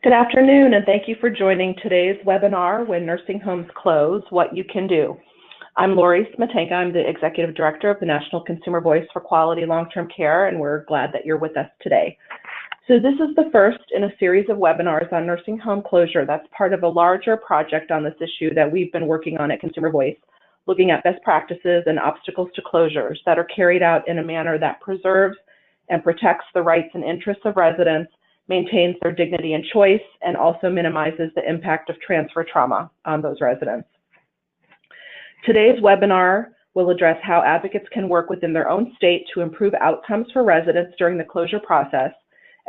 Good afternoon, and thank you for joining today's webinar, When Nursing Homes Close, What You Can Do. I'm Lori Smetanka. I'm the Executive Director of the National Consumer Voice for Quality Long-Term Care, and we're glad that you're with us today. So this is the first in a series of webinars on nursing home closure that's part of a larger project on this issue that we've been working on at Consumer Voice, looking at best practices and obstacles to closures that are carried out in a manner that preserves and protects the rights and interests of residents, maintains their dignity and choice, and also minimizes the impact of transfer trauma on those residents. Today's webinar will address how advocates can work within their own state to improve outcomes for residents during the closure process,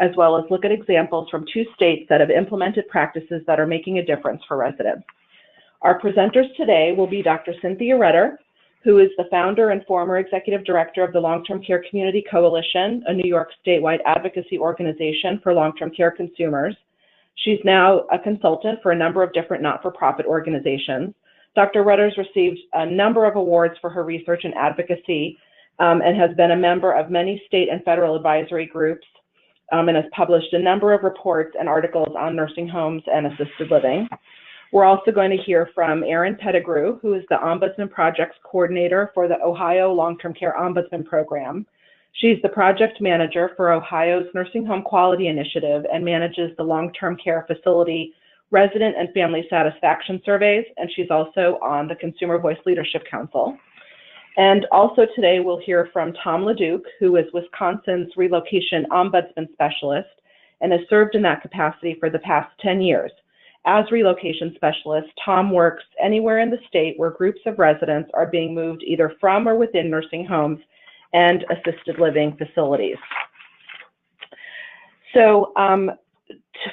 as well as look at examples from 2 states that have implemented practices that are making a difference for residents. Our presenters today will be Dr. Cynthia Rudder, who is the founder and former executive director of the Long-Term Care Community Coalition, a New York statewide advocacy organization for long-term care consumers. She's now a consultant for a number of different not-for-profit organizations. Dr. Rudder's received a number of awards for her research and advocacy and has been a member of many state and federal advisory groups and has published a number of reports and articles on nursing homes and assisted living. We're also going to hear from Erin Pettegrew, who is the Ombudsman Project's coordinator for the Ohio Long-Term Care Ombudsman Program. She's the project manager for Ohio's Nursing Home Quality Initiative and manages the long-term care facility resident and family satisfaction surveys, and she's also on the Consumer Voice Leadership Council. And also today we'll hear from Tom LaDuke, who is Wisconsin's Relocation Ombudsman Specialist and has served in that capacity for the past 10 years. As relocation specialist, Tom works anywhere in the state where groups of residents are being moved either from or within nursing homes and assisted living facilities. So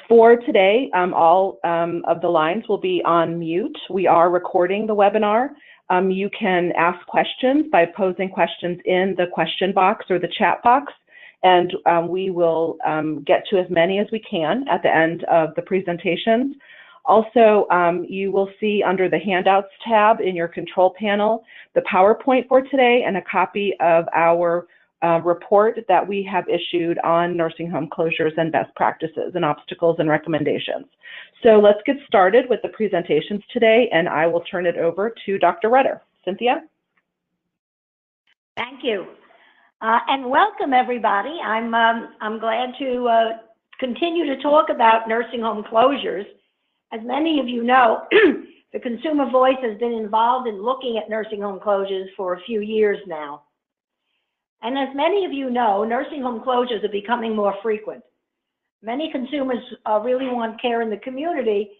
for today, all of the lines will be on mute. We are recording the webinar. You can ask questions by posing questions in the question box or the chat box, and we will get to as many as we can at the end of the presentations. Also, you will see under the handouts tab in your control panel the PowerPoint for today and a copy of our report that we have issued on nursing home closures and best practices and obstacles and recommendations. So let's get started with the presentations today, and I will turn it over to Dr. Rudder. Cynthia? Thank you. And welcome, everybody. I'm glad to continue to talk about nursing home closures. As many of you know, the Consumer Voice has been involved in looking at nursing home closures for a few years now. And as many of you know, nursing home closures are becoming more frequent. Many consumers really want care in the community,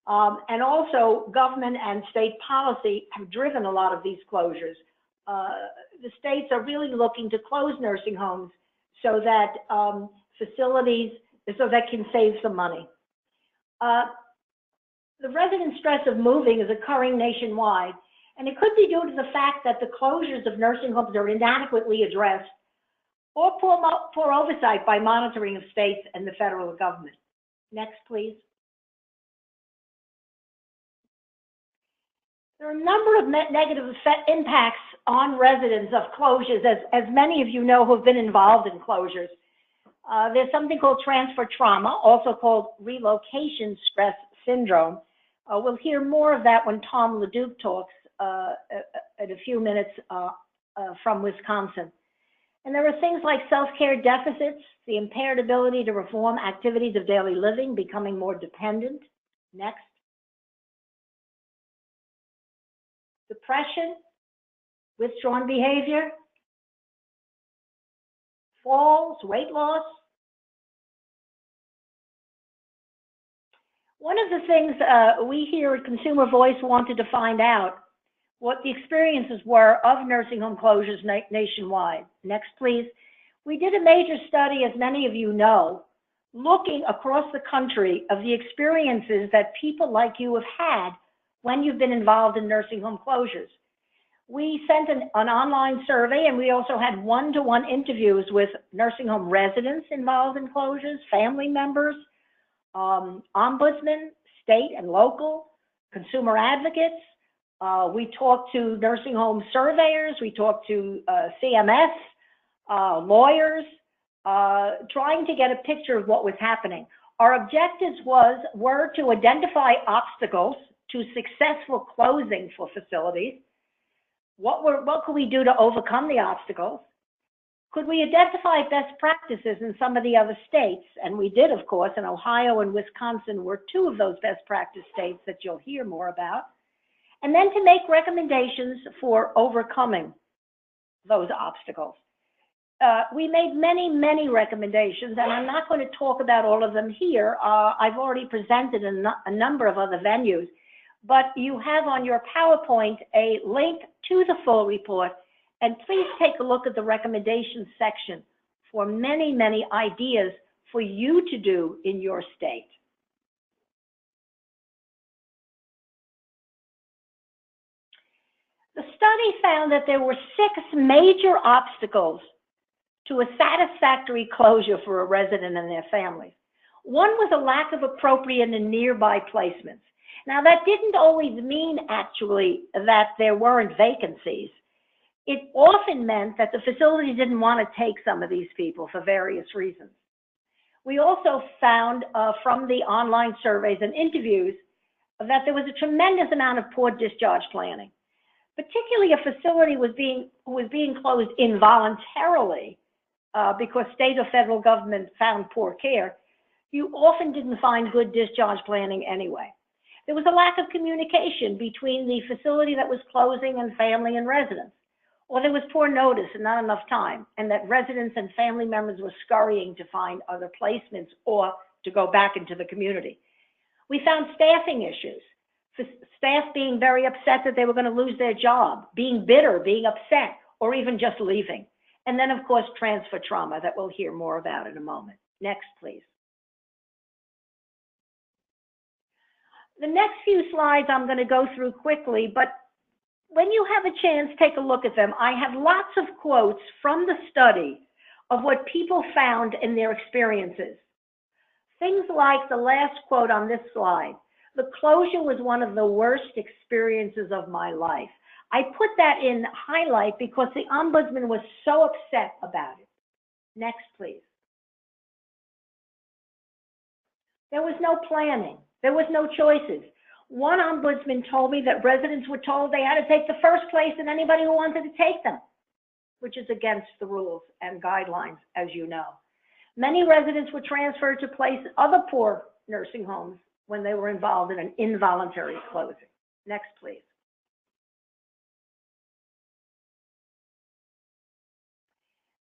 and also government and state policy have driven a lot of these closures. The states are really looking to close nursing homes so that can save some money. The resident stress of moving is occurring nationwide, and it could be due to the fact that the closures of nursing homes are inadequately addressed or poor oversight by monitoring of states and the federal government. Next, please. There are a number of negative impacts on residents of closures, as many of you know who have been involved in closures. There's something called transfer trauma, also called relocation stress syndrome. We'll hear more of that when Tom LaDuke talks in a few minutes from Wisconsin. And there are things like self-care deficits, the impaired ability to perform activities of daily living, becoming more dependent. Next. Depression, withdrawn behavior, falls, weight loss. One of the things we here at Consumer Voice wanted to find out what the experiences were of nursing home closures nationwide. Next, please. We did a major study, as many of you know, looking across the country of the experiences that people like you have had when you've been involved in nursing home closures. We sent an online survey, and we also had one-to-one interviews with nursing home residents involved in closures, family members, ombudsmen, state and local, consumer advocates. We talked to nursing home surveyors. We talked to CMS, lawyers, trying to get a picture of what was happening. Our objectives were to identify obstacles to successful closing for facilities. What could we do to overcome the obstacles? Could we identify best practices in some of the other states? And we did, of course, and Ohio and Wisconsin were two of those best practice states that you'll hear more about. And then to make recommendations for overcoming those obstacles. We made many, many recommendations, and I'm not going to talk about all of them here. I've already presented a number of other venues, but you have on your PowerPoint a link to the full report, and please take a look at the recommendations section for many, many ideas for you to do in your state. The study found that there were 6 major obstacles to a satisfactory closure for a resident and their families. One was a lack of appropriate and nearby placements. Now, that didn't always mean actually that there weren't vacancies. It often meant that the facility didn't want to take some of these people for various reasons. We also found from the online surveys and interviews that there was a tremendous amount of poor discharge planning. Particularly a facility was being closed involuntarily because state or federal government found poor care. You often didn't find good discharge planning anyway. There was a lack of communication between the facility that was closing and family and residents, or there was poor notice and not enough time, and that residents and family members were scurrying to find other placements or to go back into the community. We found staffing issues. Staff being very upset that they were going to lose their job, being bitter, being upset, or even just leaving. And then, of course, transfer trauma that we'll hear more about in a moment. Next, please. The next few slides I'm going to go through quickly, but when you have a chance, take a look at them. I have lots of quotes from the study of what people found in their experiences. Things like the last quote on this slide. The closure was one of the worst experiences of my life. I put that in highlight because the Ombudsman was so upset about it. Next, please. There was no planning. There was no choices. One Ombudsman told me that residents were told they had to take the first place and anybody who wanted to take them, which is against the rules and guidelines, as you know. Many residents were transferred to other poor nursing homes when they were involved in an involuntary closing. Next, please.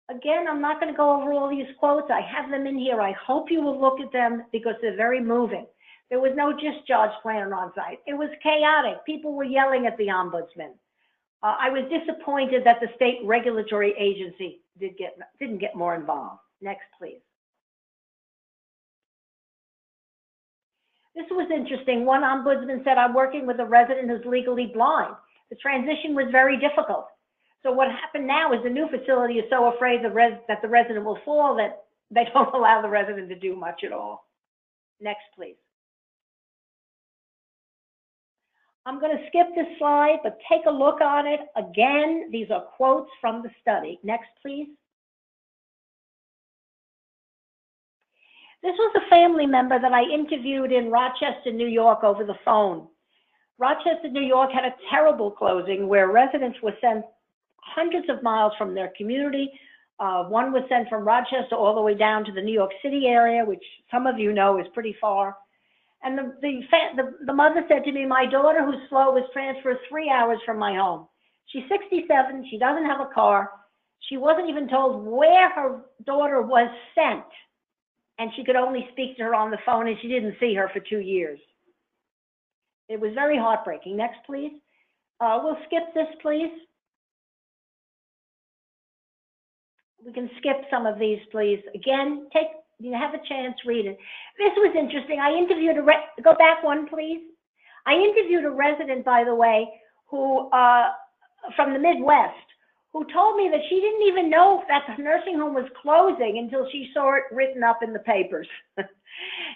Again, I'm not going to go over all these quotes. I have them in here. I hope you will look at them because they're very moving. There was no discharge plan on site. It was chaotic. People were yelling at the Ombudsman. I was disappointed that the state regulatory agency didn't get more involved. Next, please. This was interesting. One Ombudsman said, I'm working with a resident who's legally blind. The transition was very difficult. So what happened now is the new facility is so afraid that the resident will fall that they don't allow the resident to do much at all. Next, please. I'm going to skip this slide, but take a look on it. Again, these are quotes from the study. Next, please. This was a family member that I interviewed in Rochester, New York over the phone. Rochester, New York had a terrible closing where residents were sent hundreds of miles from their community. One was sent from Rochester all the way down to the New York City area, which some of you know is pretty far. And the mother said to me, my daughter, who's slow, was transferred 3 hours from my home. She's 67. She doesn't have a car. She wasn't even told where her daughter was sent. And she could only speak to her on the phone, and she didn't see her for 2 years. It was very heartbreaking. Next, please. We'll skip this, please. We can skip some of these, please. Again, you have a chance, read it. This was interesting. I interviewed go back one, please. I interviewed a resident, by the way, who from the Midwest, who told me that she didn't even know that the nursing home was closing until she saw it written up in the papers.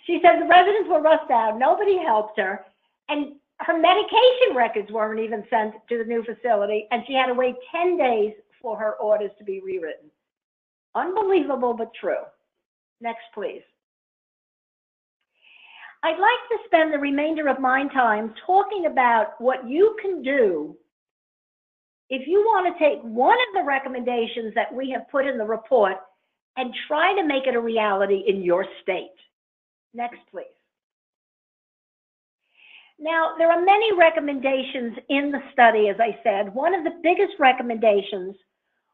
She said the residents were rushed out, nobody helped her, and her medication records weren't even sent to the new facility, and she had to wait 10 days for her orders to be rewritten. Unbelievable, but true. Next, please. I'd like to spend the remainder of my time talking about what you can do if you want to take one of the recommendations that we have put in the report and try to make it a reality in your state. Next, please. Now, there are many recommendations in the study, as I said. One of the biggest recommendations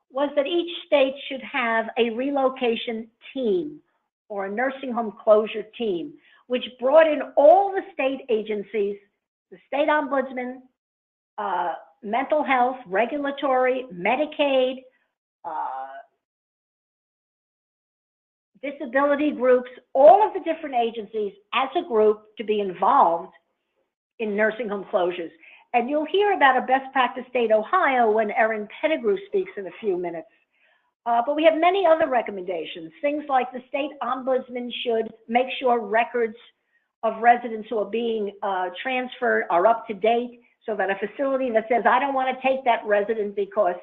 was that each state should have a relocation team or a nursing home closure team, which brought in all the state agencies, the state ombudsman, mental health, regulatory, Medicaid, disability groups, all of the different agencies as a group to be involved in nursing home closures. And you'll hear about a best practice state, Ohio, when Erin Pettegrew speaks in a few minutes. But we have many other recommendations. Things like the state ombudsman should make sure records of residents who are being transferred are up to date, so that a facility that says, I don't want to take that resident because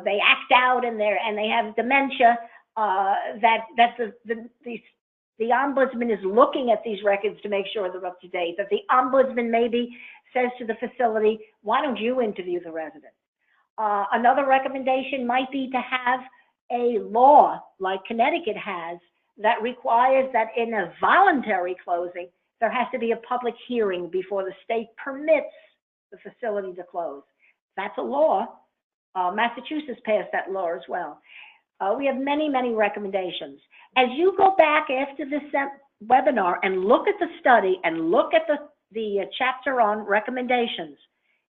they act out and they have dementia, the ombudsman is looking at these records to make sure they're up to date, that the ombudsman maybe says to the facility, why don't you interview the resident? Another recommendation might be to have a law like Connecticut has that requires that in a voluntary closing, there has to be a public hearing before the state permits the facility to close. That's a law. Massachusetts passed that law as well. We have many, many recommendations. As you go back after this webinar and look at the study and look at the chapter on recommendations,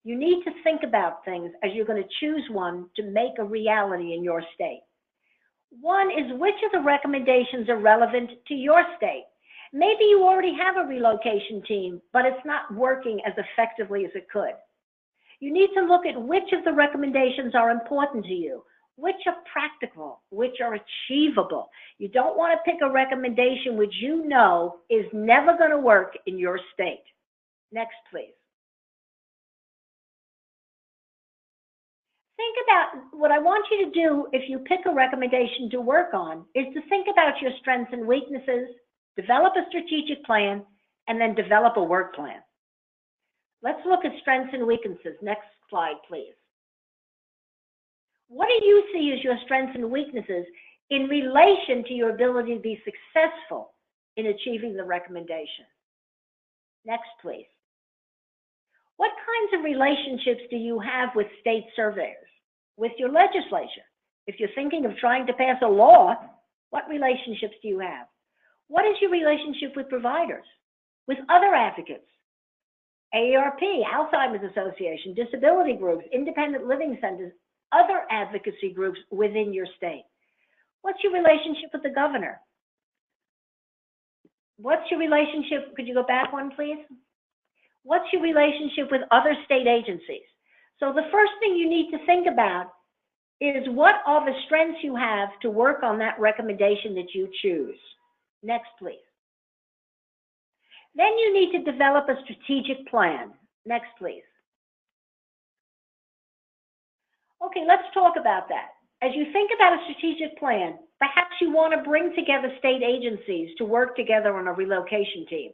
you need to think about things as you're going to choose one to make a reality in your state. One is, which of the recommendations are relevant to your state? Maybe you already have a relocation team, but it's not working as effectively as it could. You need to look at which of the recommendations are important to you, which are practical, which are achievable. You don't want to pick a recommendation which you know is never going to work in your state. Next, please. Think about what I want you to do if you pick a recommendation to work on is to think about your strengths and weaknesses, develop a strategic plan, and then develop a work plan. Let's look at strengths and weaknesses. Next slide, please. What do you see as your strengths and weaknesses in relation to your ability to be successful in achieving the recommendation? Next, please. What kinds of relationships do you have with state surveyors, with your legislature? If you're thinking of trying to pass a law, what relationships do you have? What is your relationship with providers, with other advocates? AARP, Alzheimer's Association, disability groups, independent living centers, other advocacy groups within your state. What's your relationship with the governor? What's your relationship, could you go back one, please? What's your relationship with other state agencies? So the first thing you need to think about is, what are the strengths you have to work on that recommendation that you choose? Next, please. Then you need to develop a strategic plan. Next, please. Okay, let's talk about that. As you think about a strategic plan, perhaps you want to bring together state agencies to work together on a relocation team.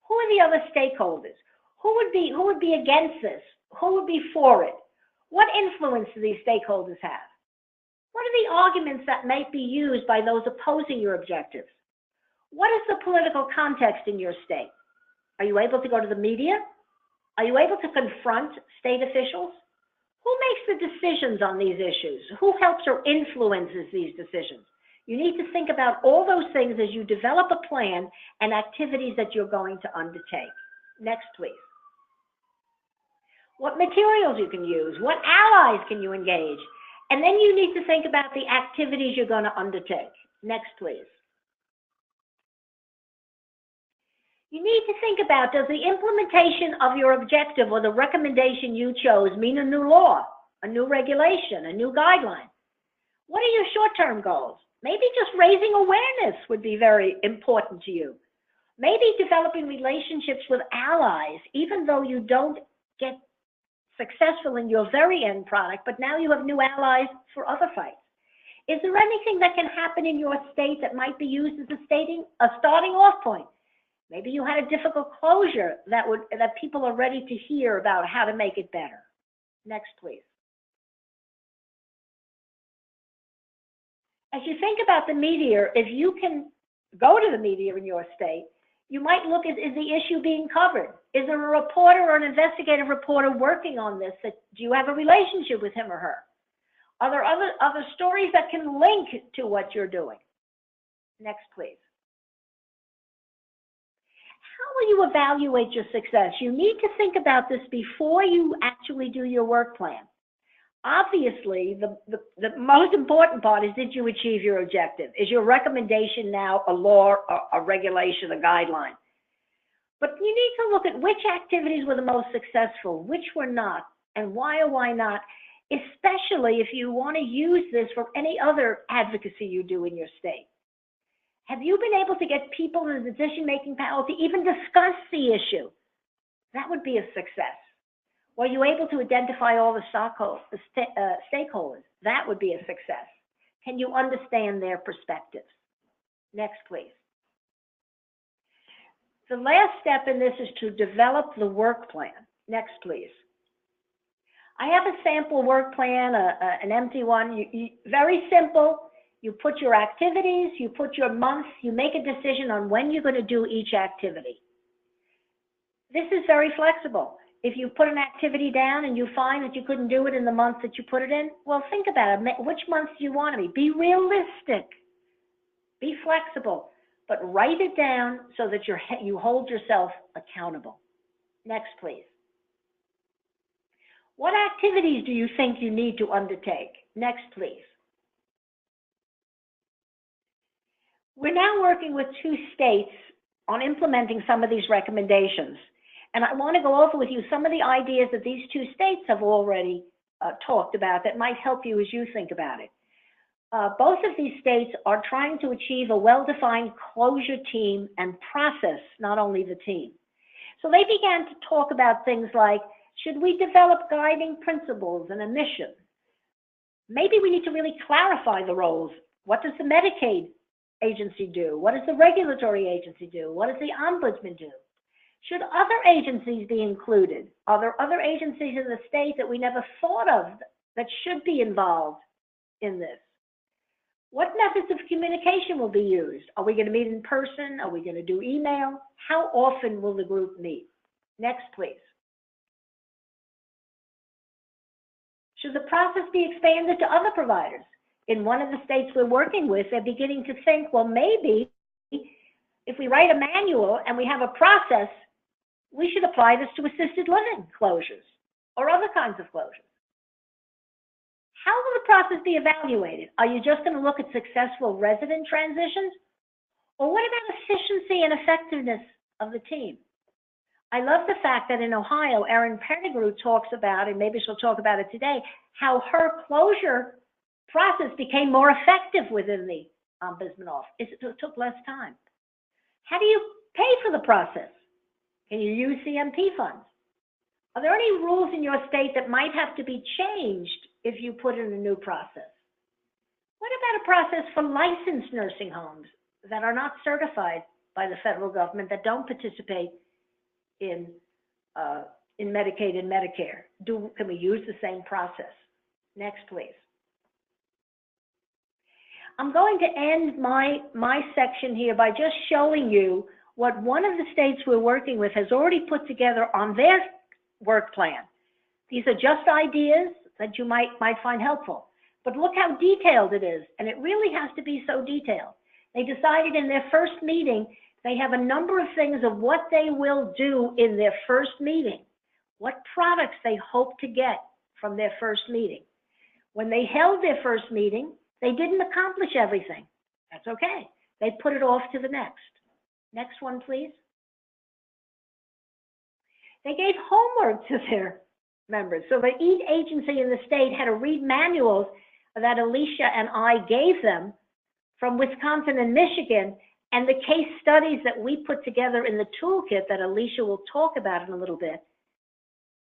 Who are the other stakeholders? Who would be against this? Who would be for it? What influence do these stakeholders have? What are the arguments that might be used by those opposing your objectives? What is the political context in your state? Are you able to go to the media? Are you able to confront state officials? Who makes the decisions on these issues? Who helps or influences these decisions? You need to think about all those things as you develop a plan and activities that you're going to undertake. Next, please. What materials you can use? What allies can you engage? And then you need to think about the activities you're going to undertake. Next, please. You need to think about, does the implementation of your objective or the recommendation you chose mean a new law, a new regulation, a new guideline? What are your short-term goals? Maybe just raising awareness would be very important to you. Maybe developing relationships with allies, even though you don't get successful in your very end product, but now you have new allies for other fights. Is there anything that can happen in your state that might be used as a starting off point? Maybe you had a difficult closure that people are ready to hear about how to make it better. Next, please. As you think about the media, if you can go to the media in your state, you might look at, is the issue being covered? Is there a reporter or an investigative reporter working on this? Do you have a relationship with him or her? Are there other stories that can link to what you're doing? Next, please. How will you evaluate your success? You need to think about this before you actually do your work plan. Obviously, the most important part is, did you achieve your objective? Is your recommendation now a law, a regulation, a guideline? But you need to look at which activities were the most successful, which were not, and why or why not, especially if you want to use this for any other advocacy you do in your state. Have you been able to get people in the decision-making power to even discuss the issue? That would be a success. Were you able to identify all the stakeholders? That would be a success. Can you understand their perspectives? Next, please. The last step in this is to develop the work plan. Next, please. I have a sample work plan, an empty one. Very simple. You put your activities, you put your months, you make a decision on when you're going to do each activity. This is very flexible. If you put an activity down and you find that you couldn't do it in the month that you put it in, well, think about it. Which month do you want to be? Be realistic. Be flexible. But write it down so that you hold yourself accountable. Next, please. What activities do you think you need to undertake? Next, please. We're now working with 2 states on implementing some of these recommendations. And I want to go over with you some of the ideas that these 2 states have already talked about that might help you as you think about it. Both of these states are trying to achieve a well-defined closure team and process, not only the team. So they began to talk about things like, should we develop guiding principles and a mission? Maybe we need to really clarify the roles. What does the Medicaid agency do? What does the regulatory agency do? What does the Ombudsman do? Should other agencies be included? Are there other agencies in the state that we never thought of that should be involved in this? What methods of communication will be used? Are we going to meet in person? Are we going to do email? How often will the group meet? Next, please. Should the process be expanded to other providers? In one of the states we're working with, they're beginning to think, well, maybe if we write a manual and we have a process, we should apply this to assisted living closures or other kinds of closures. How will the process be evaluated? Are you just going to look at successful resident transitions? Or what about efficiency and effectiveness of the team? I love the fact that in Ohio, Erin Pettegrew talks about, and maybe she'll talk about it today, how her closure process became more effective within the Ombudsman office. It took less time. How do you pay for the process? Can you use CMP funds? Are there any rules in your state that might have to be changed if you put in a new process? What about a process for licensed nursing homes that are not certified by the federal government, that don't participate in Medicaid and Medicare? Can we use the same process? Next, please. I'm going to end my section here by just showing you what one of the states we're working with has already put together on their work plan. These are just ideas that you might find helpful. But look how detailed it is, and it really has to be so detailed. They decided in their first meeting, they have a number of things of what they will do in their first meeting, what products they hope to get from their first meeting. When they held their first meeting, they didn't accomplish everything. That's okay. They put it off to the next. Next one, please. They gave homework to their members. So that each agency in the state had to read manuals that Alisha and I gave them from Wisconsin and Michigan, and the case studies that we put together in the toolkit that Alisha will talk about in a little bit.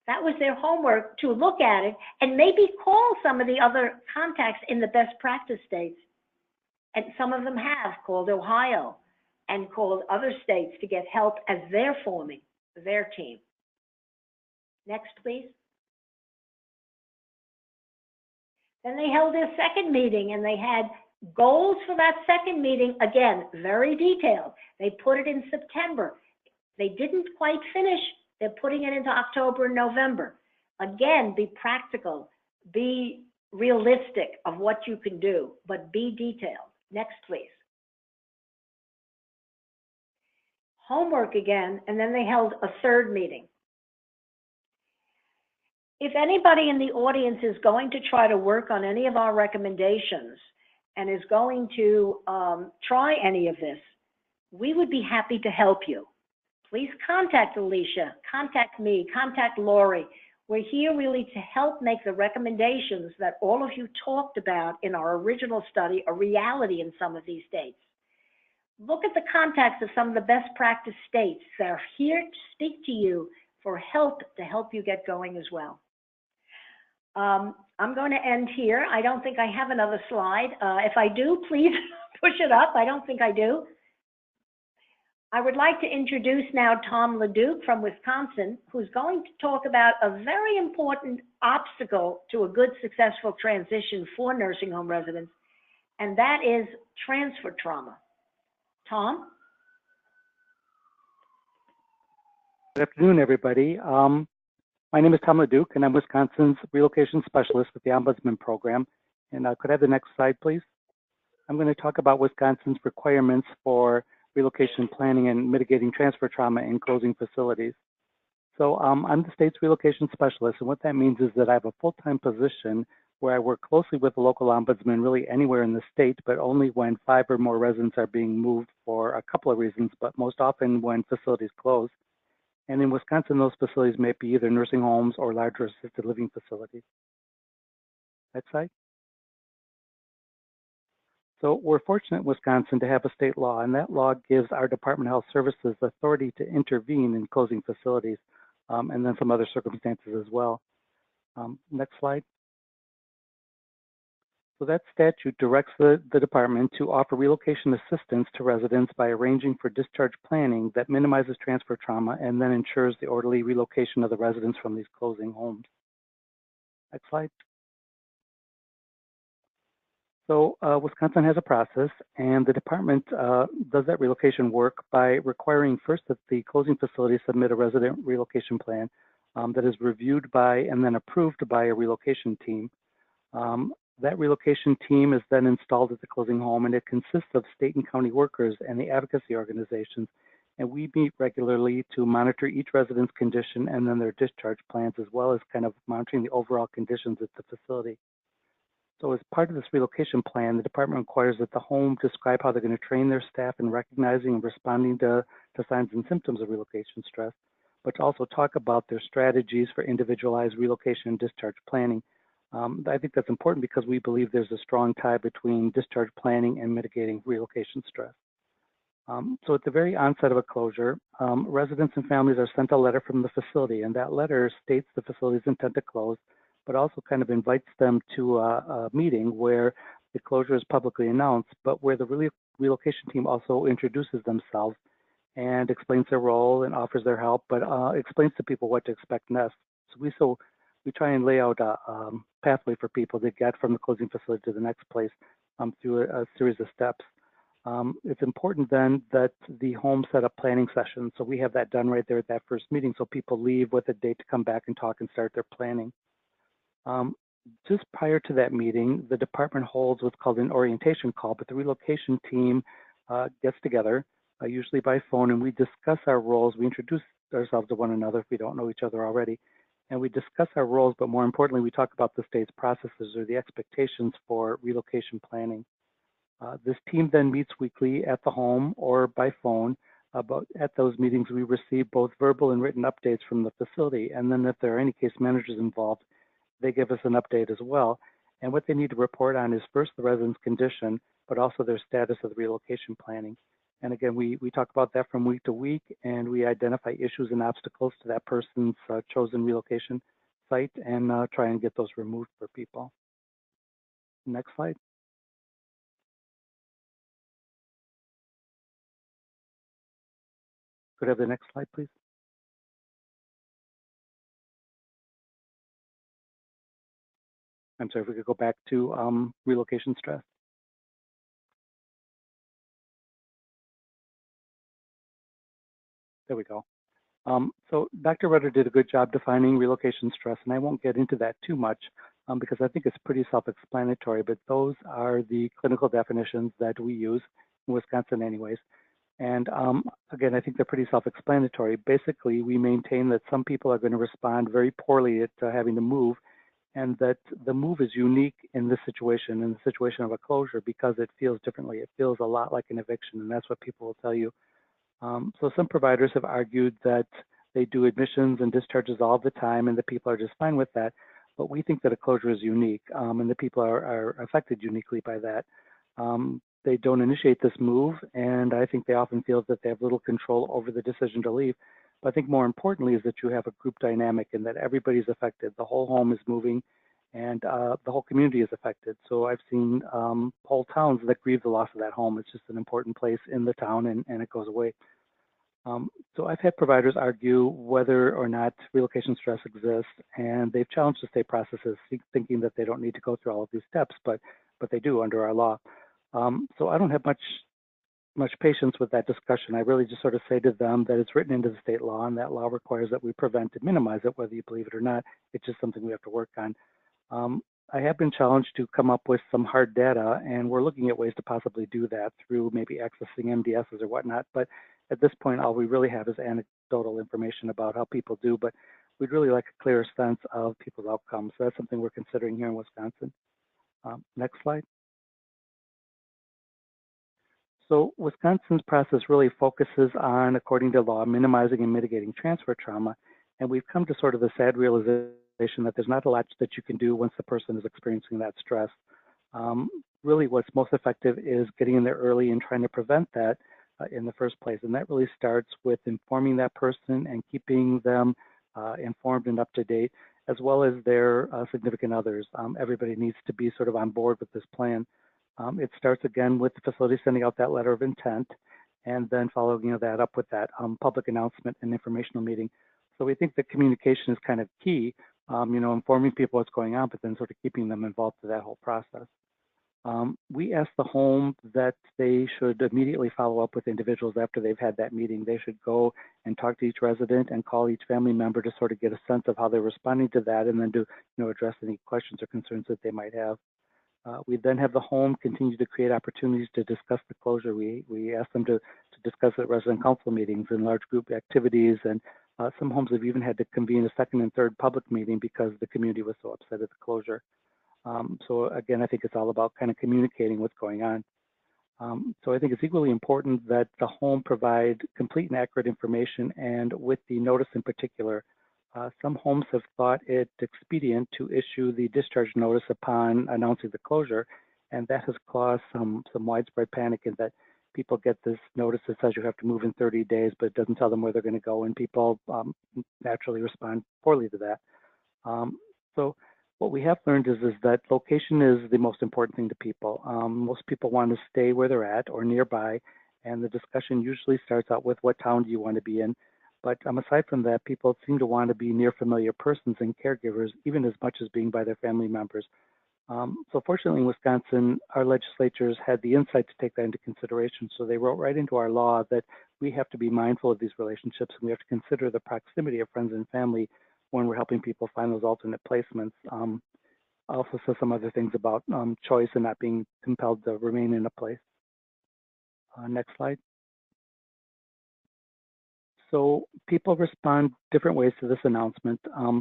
That was their homework, to look at it and maybe call some of the other contacts in the best practice states. And some of them have called Ohio, and called other states to get help as they're forming their team. Next, please. Then they held their second meeting, and they had goals for that second meeting, again, very detailed. They put it in September. They didn't quite finish. They're putting it into October and November. Again, be practical, be realistic of what you can do, but be detailed. Next, please. Homework again, and then they held a third meeting. If anybody in the audience is going to try to work on any of our recommendations and is going to try any of this, we would be happy to help you. Please contact Alisha, contact me, contact Lori. We're here really to help make the recommendations that all of you talked about in our original study a reality in some of these states. Look at the contacts of some of the best practice states that are here to speak to you for help to help you get going as well. I'm going to end here. I don't think I have another slide. If I do, please push it up. I don't think I do. I would like to introduce now Tom LaDuke from Wisconsin, who's going to talk about a very important obstacle to a good, successful transition for nursing home residents, and that is transfer trauma. Tom? Good afternoon, everybody. My name is Tom LaDuke, and I'm Wisconsin's relocation specialist with the Ombudsman program. And could I have the next slide, please? I'm going to talk about Wisconsin's requirements for relocation planning and mitigating transfer trauma in closing facilities. So I'm the state's relocation specialist, and what that means is that I have a full-time position where I work closely with the local ombudsman really anywhere in the state, but only when 5 or more residents are being moved for a couple of reasons, but most often when facilities close. And in Wisconsin, those facilities may be either nursing homes or larger assisted living facilities. Next slide. So we're fortunate in Wisconsin to have a state law, and that law gives our Department of Health Services authority to intervene in closing facilities, and then some other circumstances as well. Next slide. So that statute directs the department to offer relocation assistance to residents by arranging for discharge planning that minimizes transfer trauma and then ensures the orderly relocation of the residents from these closing homes. Next slide. So Wisconsin has a process, and the department does that relocation work by requiring first that the closing facility submit a resident relocation plan that is reviewed by and then approved by a relocation team. That relocation team is then installed at the closing home, and it consists of state and county workers and the advocacy organizations. And we meet regularly to monitor each resident's condition and then their discharge plans, as well as kind of monitoring the overall conditions at the facility. So as part of this relocation plan, the department requires that the home describe how they're going to train their staff in recognizing and responding to signs and symptoms of relocation stress, but to also talk about their strategies for individualized relocation and discharge planning. I think that's important because we believe there's a strong tie between discharge planning and mitigating relocation stress. So at the very onset of a closure, residents and families are sent a letter from the facility, and that letter states the facility's intent to close, but also kind of invites them to a meeting where the closure is publicly announced, but where the relocation team also introduces themselves and explains their role and offers their help, but explains to people what to expect next. So we try and lay out a pathway for people to get from the closing facility to the next place through a series of steps. It's important then that the home set up planning sessions. So we have that done right there at that first meeting, so people leave with a date to come back and talk and start their planning. Just prior to that meeting, the department holds what's called an orientation call, but the relocation team gets together, usually by phone, and we discuss our roles. We introduce ourselves to one another if we don't know each other already. And we discuss our roles, but more importantly, we talk about the state's processes or the expectations for relocation planning. This team then meets weekly at the home or by phone. At those meetings, we receive both verbal and written updates from the facility. And then if there are any case managers involved, they give us an update as well. And what they need to report on is first the resident's condition, but also their status of the relocation planning. And again, we talk about that from week to week, and we identify issues and obstacles to that person's chosen relocation site and try and get those removed for people. Next slide. Could I have the next slide, please? I'm sorry, if we could go back to relocation stress. There we go. So Dr. Rudder did a good job defining relocation stress, and I won't get into that too much because I think it's pretty self-explanatory, but those are the clinical definitions that we use in Wisconsin anyways. And again, I think they're pretty self-explanatory. Basically, we maintain that some people are going to respond very poorly at having to move, and that the move is unique in this situation, in the situation of a closure, because it feels differently. It feels a lot like an eviction, and that's what people will tell you. So some providers have argued that they do admissions and discharges all the time, and the people are just fine with that. But we think that a closure is unique, and the people are affected uniquely by that. They don't initiate this move, and I think they often feel that they have little control over the decision to leave. But I think more importantly is that you have a group dynamic and that everybody's affected. The whole home is moving, and the whole community is affected. So I've seen whole towns that grieve the loss of that home. It's just an important place in the town, and it goes away. So I've had providers argue whether or not relocation stress exists, and they've challenged the state processes, thinking that they don't need to go through all of these steps, but they do under our law. So I don't have much patience with that discussion. I really just sort of say to them that it's written into the state law, and that law requires that we prevent and minimize it, whether you believe it or not. It's just something we have to work on. I have been challenged to come up with some hard data, and we're looking at ways to possibly do that through maybe accessing MDSs or whatnot. But at this point, all we really have is anecdotal information about how people do, but we'd really like a clearer sense of people's outcomes. So that's something we're considering here in Wisconsin. Next slide. So Wisconsin's process really focuses on, according to law, minimizing and mitigating transfer trauma. And we've come to sort of the sad realization that there's not a lot that you can do once the person is experiencing that stress. Really what's most effective is getting in there early and trying to prevent that in the first place. And that really starts with informing that person and keeping them informed and up to date, as well as their significant others. Everybody needs to be sort of on board with this plan. It starts again with the facility sending out that letter of intent, and then following that up with that public announcement and informational meeting. So we think that communication is kind of key, informing people what's going on, but then sort of keeping them involved through that whole process. We asked the home that they should immediately follow up with individuals after they've had that meeting. They should go and talk to each resident and call each family member to sort of get a sense of how they're responding to that, and then to address any questions or concerns that they might have. We then have the home continue to create opportunities to discuss the closure. We ask them to discuss at resident council meetings and large group activities, and some homes have even had to convene a second and third public meeting because the community was so upset at the closure. So again, I think it's all about kind of communicating what's going on. So I think it's equally important that the home provide complete and accurate information, and with the notice in particular. Some homes have thought it expedient to issue the discharge notice upon announcing the closure, and that has caused some widespread panic in that people get this notice that says you have to move in 30 days, but it doesn't tell them where they're going to go, and people naturally respond poorly to that. So what we have learned is that location is the most important thing to people. Most people want to stay where they're at or nearby, and the discussion usually starts out with what town do you want to be in. But aside from that, people seem to want to be near familiar persons and caregivers, even as much as being by their family members. So fortunately in Wisconsin, our legislatures had the insight to take that into consideration. So they wrote right into our law that we have to be mindful of these relationships, and we have to consider the proximity of friends and family when we're helping people find those alternate placements. Also says some other things about choice and not being compelled to remain in a place. Next slide. So people respond different ways to this announcement.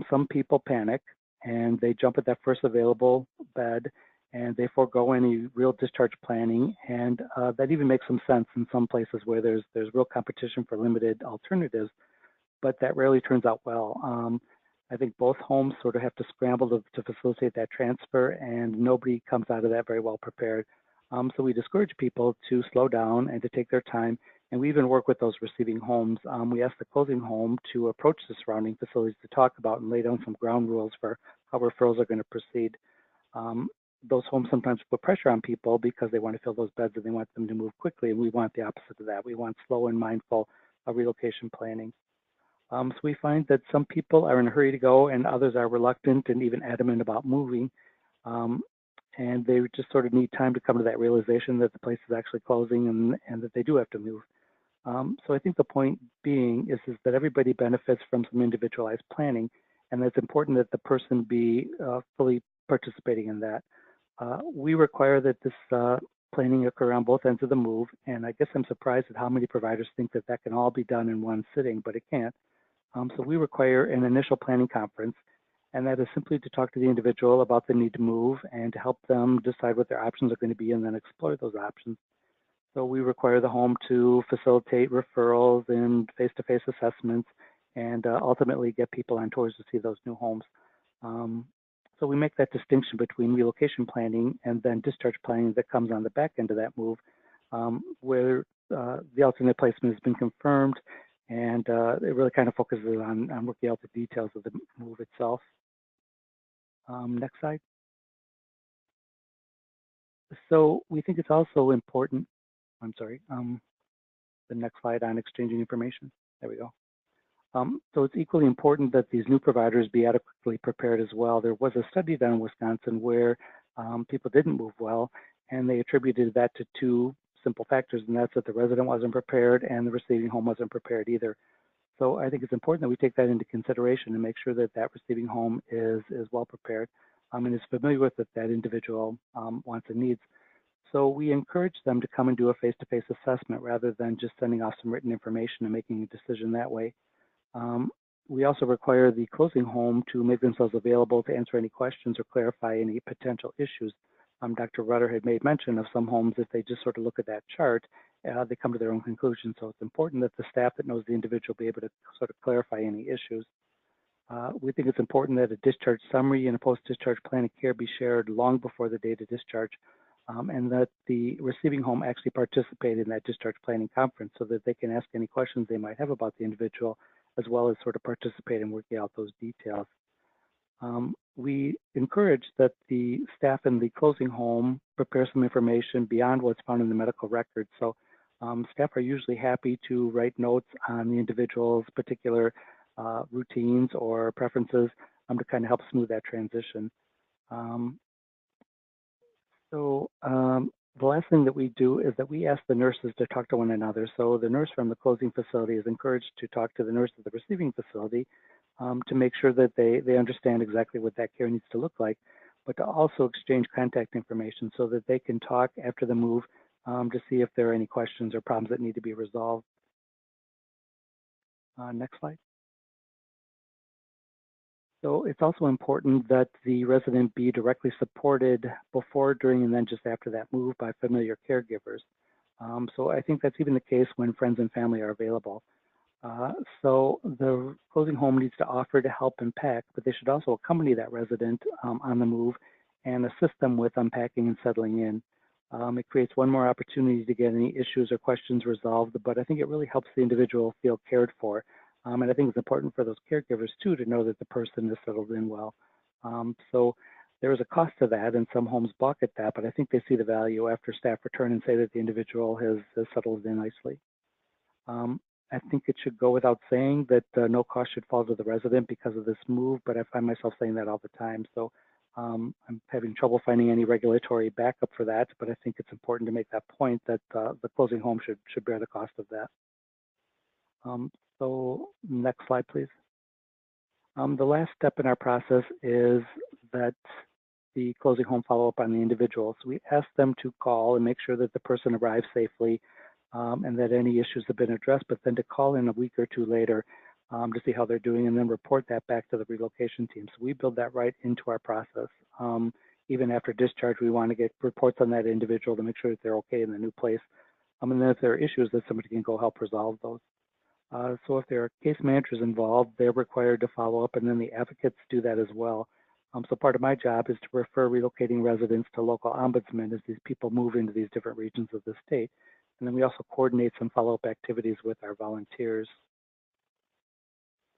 Some people panic and they jump at that first available bed and they forego any real discharge planning. And that even makes some sense in some places where there's real competition for limited alternatives, but that rarely turns out well. I think both homes sort of have to scramble to facilitate that transfer, and nobody comes out of that very well prepared. So we discourage people to slow down and to take their time. And we even work with those receiving homes. We ask the closing home to approach the surrounding facilities to talk about and lay down some ground rules for how referrals are going to proceed. Those homes sometimes put pressure on people because they want to fill those beds and they want them to move quickly. And we want the opposite of that. We want slow and mindful relocation planning. So we find that some people are in a hurry to go and others are reluctant and even adamant about moving. And they just sort of need time to come to that realization that the place is actually closing and that they do have to move. So I think the point being is that everybody benefits from some individualized planning, and it's important that the person be fully participating in that. We require that this planning occur on both ends of the move, and I guess I'm surprised at how many providers think that that can all be done in one sitting, but it can't. So we require an initial planning conference, and that is simply to talk to the individual about the need to move and to help them decide what their options are going to be and then explore those options. So we require the home to facilitate referrals and face-to-face assessments and ultimately get people on tours to see those new homes. So we make that distinction between relocation planning and then discharge planning that comes on the back end of that move, where the alternate placement has been confirmed, and it really kind of focuses on working out the details of the move itself. Next slide. So we think it's also important, I'm sorry, the next slide on exchanging information. There we go. So it's equally important that these new providers be adequately prepared as well. There was a study done in Wisconsin where people didn't move well, and they attributed that to two simple factors, and that's that the resident wasn't prepared and the receiving home wasn't prepared either. So I think it's important that we take that into consideration and make sure that that receiving home is well prepared and is familiar with what that individual wants and needs. So we encourage them to come and do a face-to-face assessment rather than just sending off some written information and making a decision that way. We also require the closing home to make themselves available to answer any questions or clarify any potential issues. Dr. Rudder had made mention of some homes, if they just sort of look at that chart, they come to their own conclusion. So it's important that the staff that knows the individual be able to sort of clarify any issues. We think it's important that a discharge summary and a post-discharge plan of care be shared long before the date of discharge, and that the receiving home actually participate in that discharge planning conference so that they can ask any questions they might have about the individual, as well as sort of participate in working out those details. We encourage that the staff in the closing home prepare some information beyond what's found in the medical record. So staff are usually happy to write notes on the individual's particular routines or preferences to kind of help smooth that transition. The last thing that we do is that we ask the nurses to talk to one another. So the nurse from the closing facility is encouraged to talk to the nurse at the receiving facility to make sure that they understand exactly what that care needs to look like, but to also exchange contact information so that they can talk after the move to see if there are any questions or problems that need to be resolved. Next slide. So it's also important that the resident be directly supported before, during, and then just after that move by familiar caregivers. So I think that's even the case when friends and family are available. So the closing home needs to offer to help unpack, but they should also accompany that resident on the move and assist them with unpacking and settling in. It creates one more opportunity to get any issues or questions resolved, but I think it really helps the individual feel cared for. And I think it's important for those caregivers too to know that the person is settled in well. So there is a cost to that, and some homes balk at that, but I think they see the value after staff return and say that the individual has settled in nicely. I think it should go without saying that no cost should fall to the resident because of this move, but I find myself saying that all the time. So I'm having trouble finding any regulatory backup for that, but I think it's important to make that point that the closing home should bear the cost of that. So next slide, please. The last step in our process is that the closing home follow up on the individual. So we ask them to call and make sure that the person arrives safely and that any issues have been addressed, but then to call in a week or two later to see how they're doing and then report that back to the relocation team. So we build that right into our process. Even after discharge, we want to get reports on that individual to make sure that they're okay in the new place. And then if there are issues, that somebody can go help resolve those. So if there are case managers involved, they're required to follow up, and then the advocates do that as well. So part of my job is to refer relocating residents to local ombudsmen as these people move into these different regions of the state. And then we also coordinate some follow-up activities with our volunteers.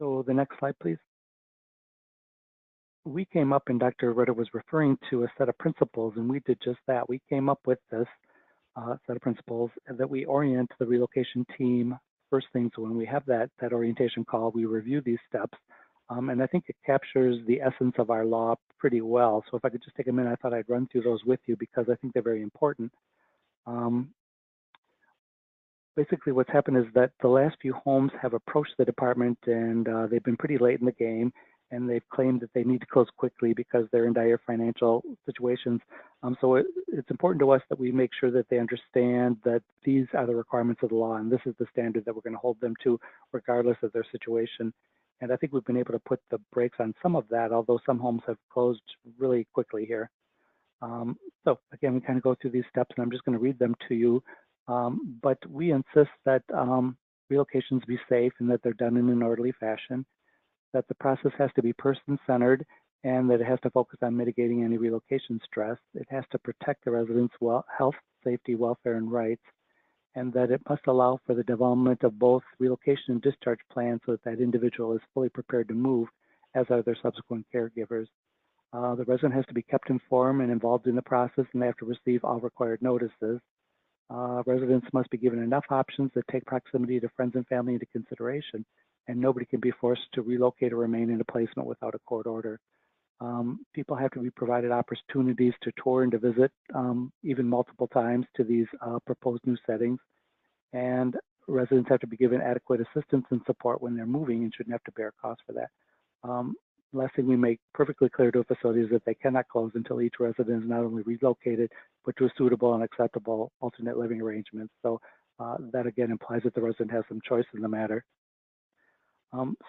So the next slide, please. We came up, and Dr. Rudder was referring to a set of principles, and we did just that. We came up with this set of principles that we orient the relocation team first thing. So when we have that orientation call, we review these steps. And I think it captures the essence of our law pretty well. So if I could just take a minute, I thought I'd run through those with you because I think they're very important. Basically, what's happened is that the last few homes have approached the department and they've been pretty late in the game, and they've claimed that they need to close quickly because they're in dire financial situations. So it's important to us that we make sure that they understand that these are the requirements of the law, and this is the standard that we're going to hold them to regardless of their situation. And I think we've been able to put the brakes on some of that, although some homes have closed really quickly here. So again, we kind of go through these steps, and I'm just going to read them to you. But we insist that relocations be safe and that they're done in an orderly fashion, that the process has to be person-centered, and that it has to focus on mitigating any relocation stress. It has to protect the residents' health, safety, welfare, and rights, and that it must allow for the development of both relocation and discharge plans so that that individual is fully prepared to move, as are their subsequent caregivers. The resident has to be kept informed and involved in the process, and they have to receive all required notices. Residents must be given enough options that take proximity to friends and family into consideration, and nobody can be forced to relocate or remain in a placement without a court order. People have to be provided opportunities to tour and to visit, even multiple times, to these proposed new settings. And residents have to be given adequate assistance and support when they're moving and shouldn't have to bear costs for that. Last thing we make perfectly clear to a facility is that they cannot close until each resident is not only relocated, but to a suitable and acceptable alternate living arrangement. So that again implies that the resident has some choice in the matter.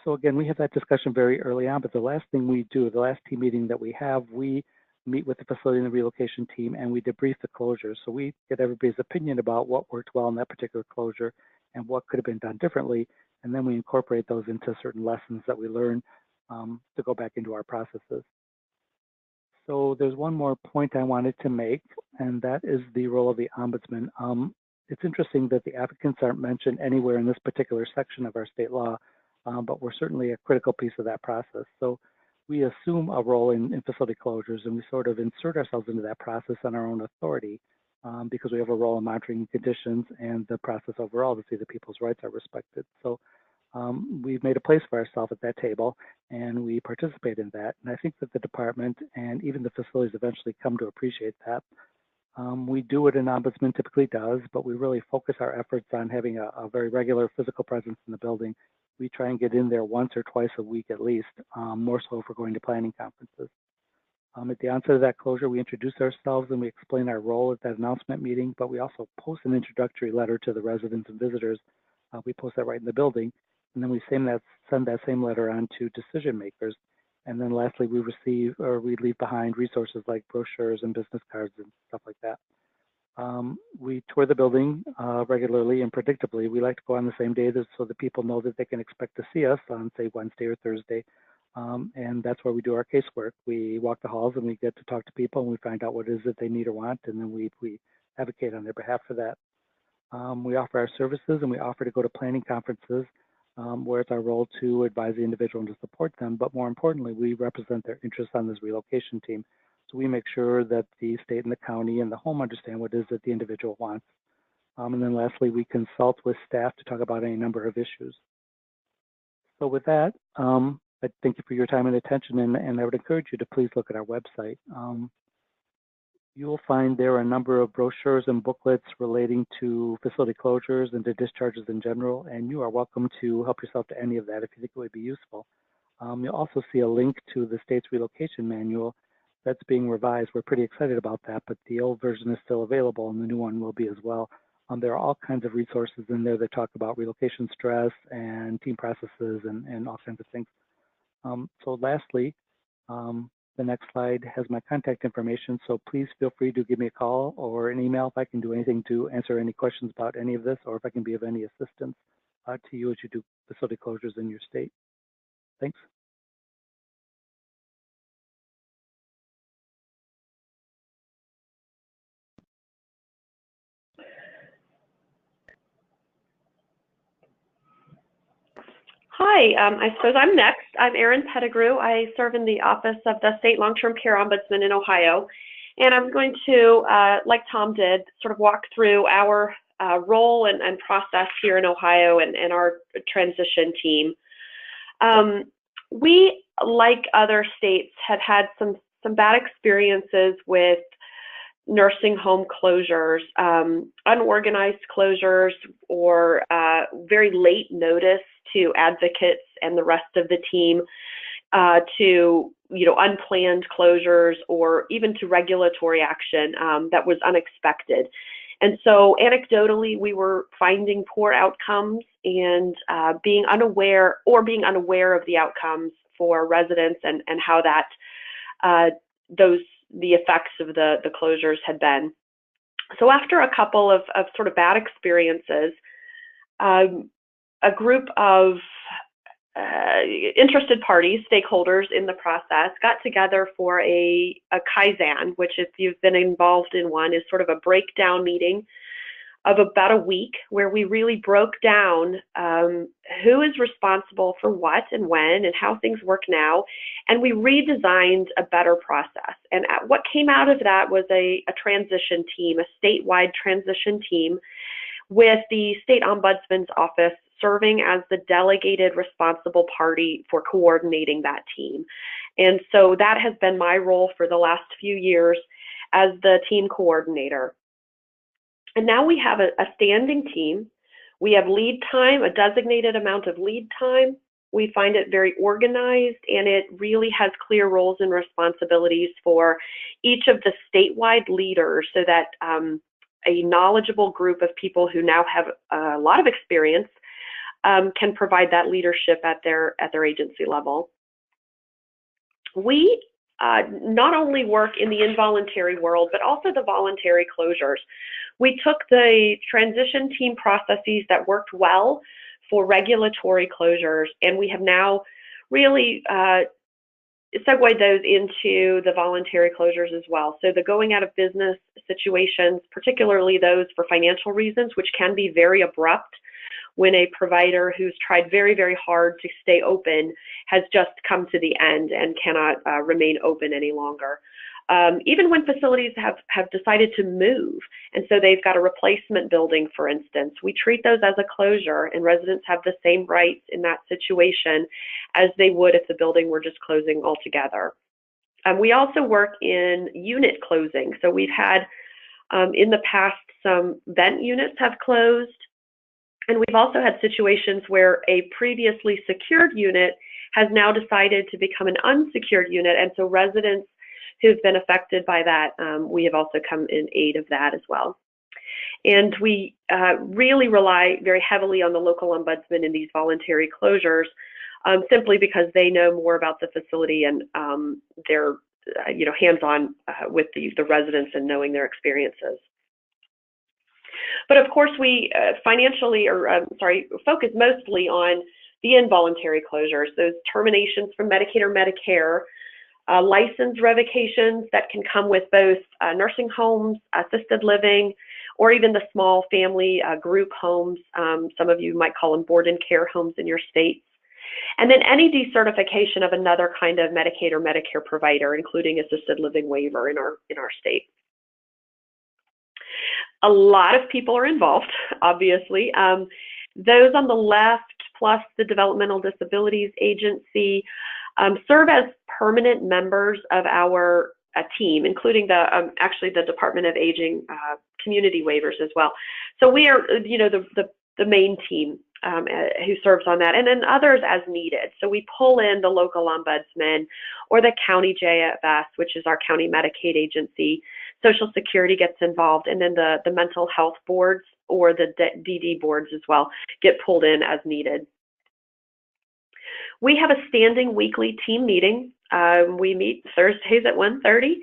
So again, we have that discussion very early on, but the last thing we do, the last team meeting that we have, we meet with the facility and the relocation team and we debrief the closure. So we get everybody's opinion about what worked well in that particular closure and what could have been done differently. And then we incorporate those into certain lessons that we learn to go back into our processes. So there's one more point I wanted to make, and that is the role of the Ombudsman. It's interesting that the applicants aren't mentioned anywhere in this particular section of our state law, but we're certainly a critical piece of that process. So we assume a role in facility closures, and we sort of insert ourselves into that process on our own authority because we have a role in monitoring conditions and the process overall to see that people's rights are respected. So we've made a place for ourselves at that table, and we participate in that. And I think that the department and even the facilities eventually come to appreciate that. We do what an ombudsman typically does, but we really focus our efforts on having a very regular physical presence in the building. We try and get in there once or twice a week at least, more so if we're going to planning conferences. At the onset of that closure, we introduce ourselves and we explain our role at that announcement meeting, but we also post an introductory letter to the residents and visitors. We post that right in the building, and then we send that same letter on to decision makers. And then lastly, we leave behind resources like brochures and business cards and stuff like that. We tour the building regularly and predictably. We like to go on the same day so that people know that they can expect to see us on, say, Wednesday or Thursday. And that's where we do our casework. We walk the halls and we get to talk to people and we find out what it is that they need or want, and then we advocate on their behalf for that. We offer our services and we offer to go to planning conferences where it's our role to advise the individual and to support them. But more importantly, we represent their interests on this relocation team. So we make sure that the state and the county and the home understand what it is that the individual wants. And then lastly, we consult with staff to talk about any number of issues. So with that, I thank you for your time and attention, and I would encourage you to please look at our website. You will find there a number of brochures and booklets relating to facility closures and to discharges in general, and you are welcome to help yourself to any of that if you think it would be useful. You'll also see a link to the state's relocation manual that's being revised. We're pretty excited about that, but the old version is still available and the new one will be as well. There are all kinds of resources in there that talk about relocation stress and team processes and all kinds of things. So lastly, the next slide has my contact information, so please feel free to give me a call or an email if I can do anything to answer any questions about any of this, or if I can be of any assistance to you as you do facility closures in your state. Thanks. Hi, I suppose I'm next. I'm Erin Pettegrew. I serve in the Office of the State Long-Term Care Ombudsman in Ohio. And I'm going to, like Tom did, sort of walk through our role and process here in Ohio and our transition team. We, like other states, have had some bad experiences with nursing home closures, unorganized closures, or very late notice to advocates and the rest of the team, to unplanned closures, or even to regulatory action that was unexpected. And so anecdotally, we were finding poor outcomes and being unaware of the outcomes for residents and how that the effects of the closures had been. So after a couple of sort of bad experiences, a group of interested parties, stakeholders in the process, got together for a Kaizen, which, if you've been involved in one, is sort of a breakdown meeting of about a week, where we really broke down who is responsible for what and when and how things work now, and we redesigned a better process. And what came out of that was a transition team, a statewide transition team, with the state ombudsman's office serving as the delegated responsible party for coordinating that team. And so that has been my role for the last few years as the team coordinator. And now we have a standing team. We have lead time, a designated amount of lead time. We find it very organized, and it really has clear roles and responsibilities for each of the statewide leaders, so that a knowledgeable group of people who now have a lot of experience can provide that leadership at their agency level. We not only work in the involuntary world, but also the voluntary closures. We took the transition team processes that worked well for regulatory closures, and we have now really segued those into the voluntary closures as well. So the going out of business situations, particularly those for financial reasons, which can be very abrupt when a provider who's tried very, very hard to stay open has just come to the end and cannot remain open any longer. Even when facilities have decided to move, and so they've got a replacement building, for instance, we treat those as a closure, and residents have the same rights in that situation as they would if the building were just closing altogether. We also work in unit closing. So we've had, in the past, some vent units have closed, and we've also had situations where a previously secured unit has now decided to become an unsecured unit, and so residents who've been affected by that, we have also come in aid of that as well. And we really rely very heavily on the local ombudsman in these voluntary closures, simply because they know more about the facility and they're hands-on with the residents and knowing their experiences. But of course, we focus mostly on the involuntary closures, those terminations from Medicaid or Medicare, license revocations that can come with both nursing homes, assisted living, or even the small family group homes. Some of you might call them board and care homes in your states. And then any decertification of another kind of Medicaid or Medicare provider, including assisted living waiver in our state. A lot of people are involved, obviously. Those on the left, plus the Developmental Disabilities Agency, serve as permanent members of our team, including actually the Department of Aging community waivers as well. So we are, the main team who serves on that, and then others as needed. So we pull in the local ombudsman or the county JFS, which is our county Medicaid agency. Social Security gets involved, and then the mental health boards or the DD boards as well get pulled in as needed. We have a standing weekly team meeting. We meet Thursdays at 1:30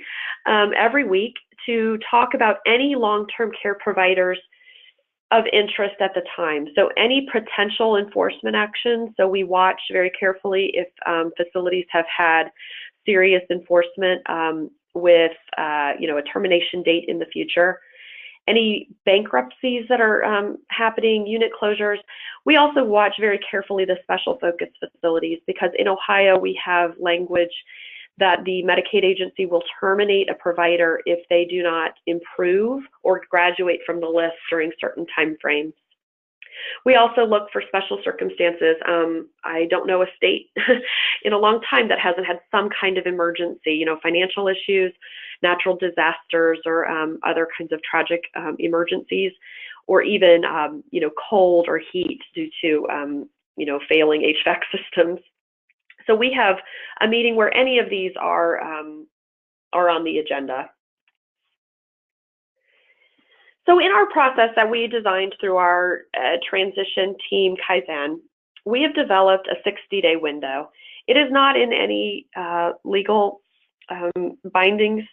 every week to talk about any long-term care providers of interest at the time. So any potential enforcement actions. So we watch very carefully if facilities have had serious enforcement with a termination date in the future. Any bankruptcies that are happening, unit closures. We also watch very carefully the special focus facilities, because in Ohio we have language that the Medicaid agency will terminate a provider if they do not improve or graduate from the list during certain time frames. We also look for special circumstances. I don't know a state in a long time that hasn't had some kind of emergency, financial issues, natural disasters, or other kinds of tragic emergencies, or even, cold or heat due to, failing HVAC systems. So we have a meeting where any of these are on the agenda. So in our process that we designed through our transition team Kaizen, we have developed a 60-day window. It is not in any legal binding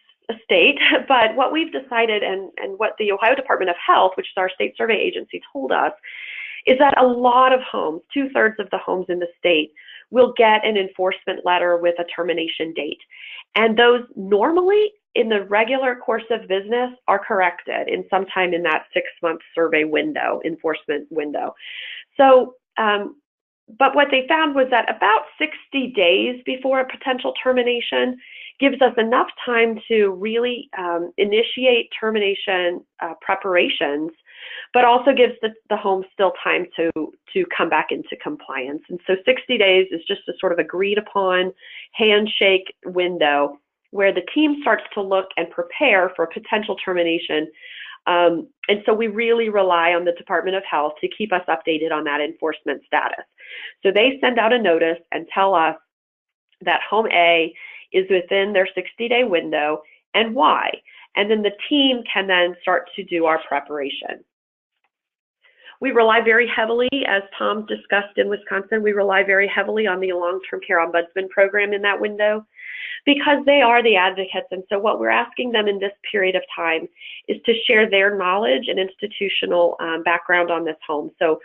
state, but what we've decided and what the Ohio Department of Health, which is our state survey agency, told us is that a lot of homes, 2/3 of the homes in the state, will get an enforcement letter with a termination date. And those normally in the regular course of business are corrected in sometime in that 6-month survey window, enforcement window. So, but what they found was that about 60 days before a potential termination gives us enough time to really initiate termination preparations, but also gives the home still time to come back into compliance. And so 60 days is just a sort of agreed upon handshake window where the team starts to look and prepare for potential termination. And so we really rely on the Department of Health to keep us updated on that enforcement status. So they send out a notice and tell us that home A is within their 60-day window and why. And then the team can then start to do our preparation. We rely very heavily, as Tom discussed in Wisconsin, we rely very heavily on the long-term care ombudsman program in that window because they are the advocates. And so what we're asking them in this period of time is to share their knowledge and institutional background on this home. So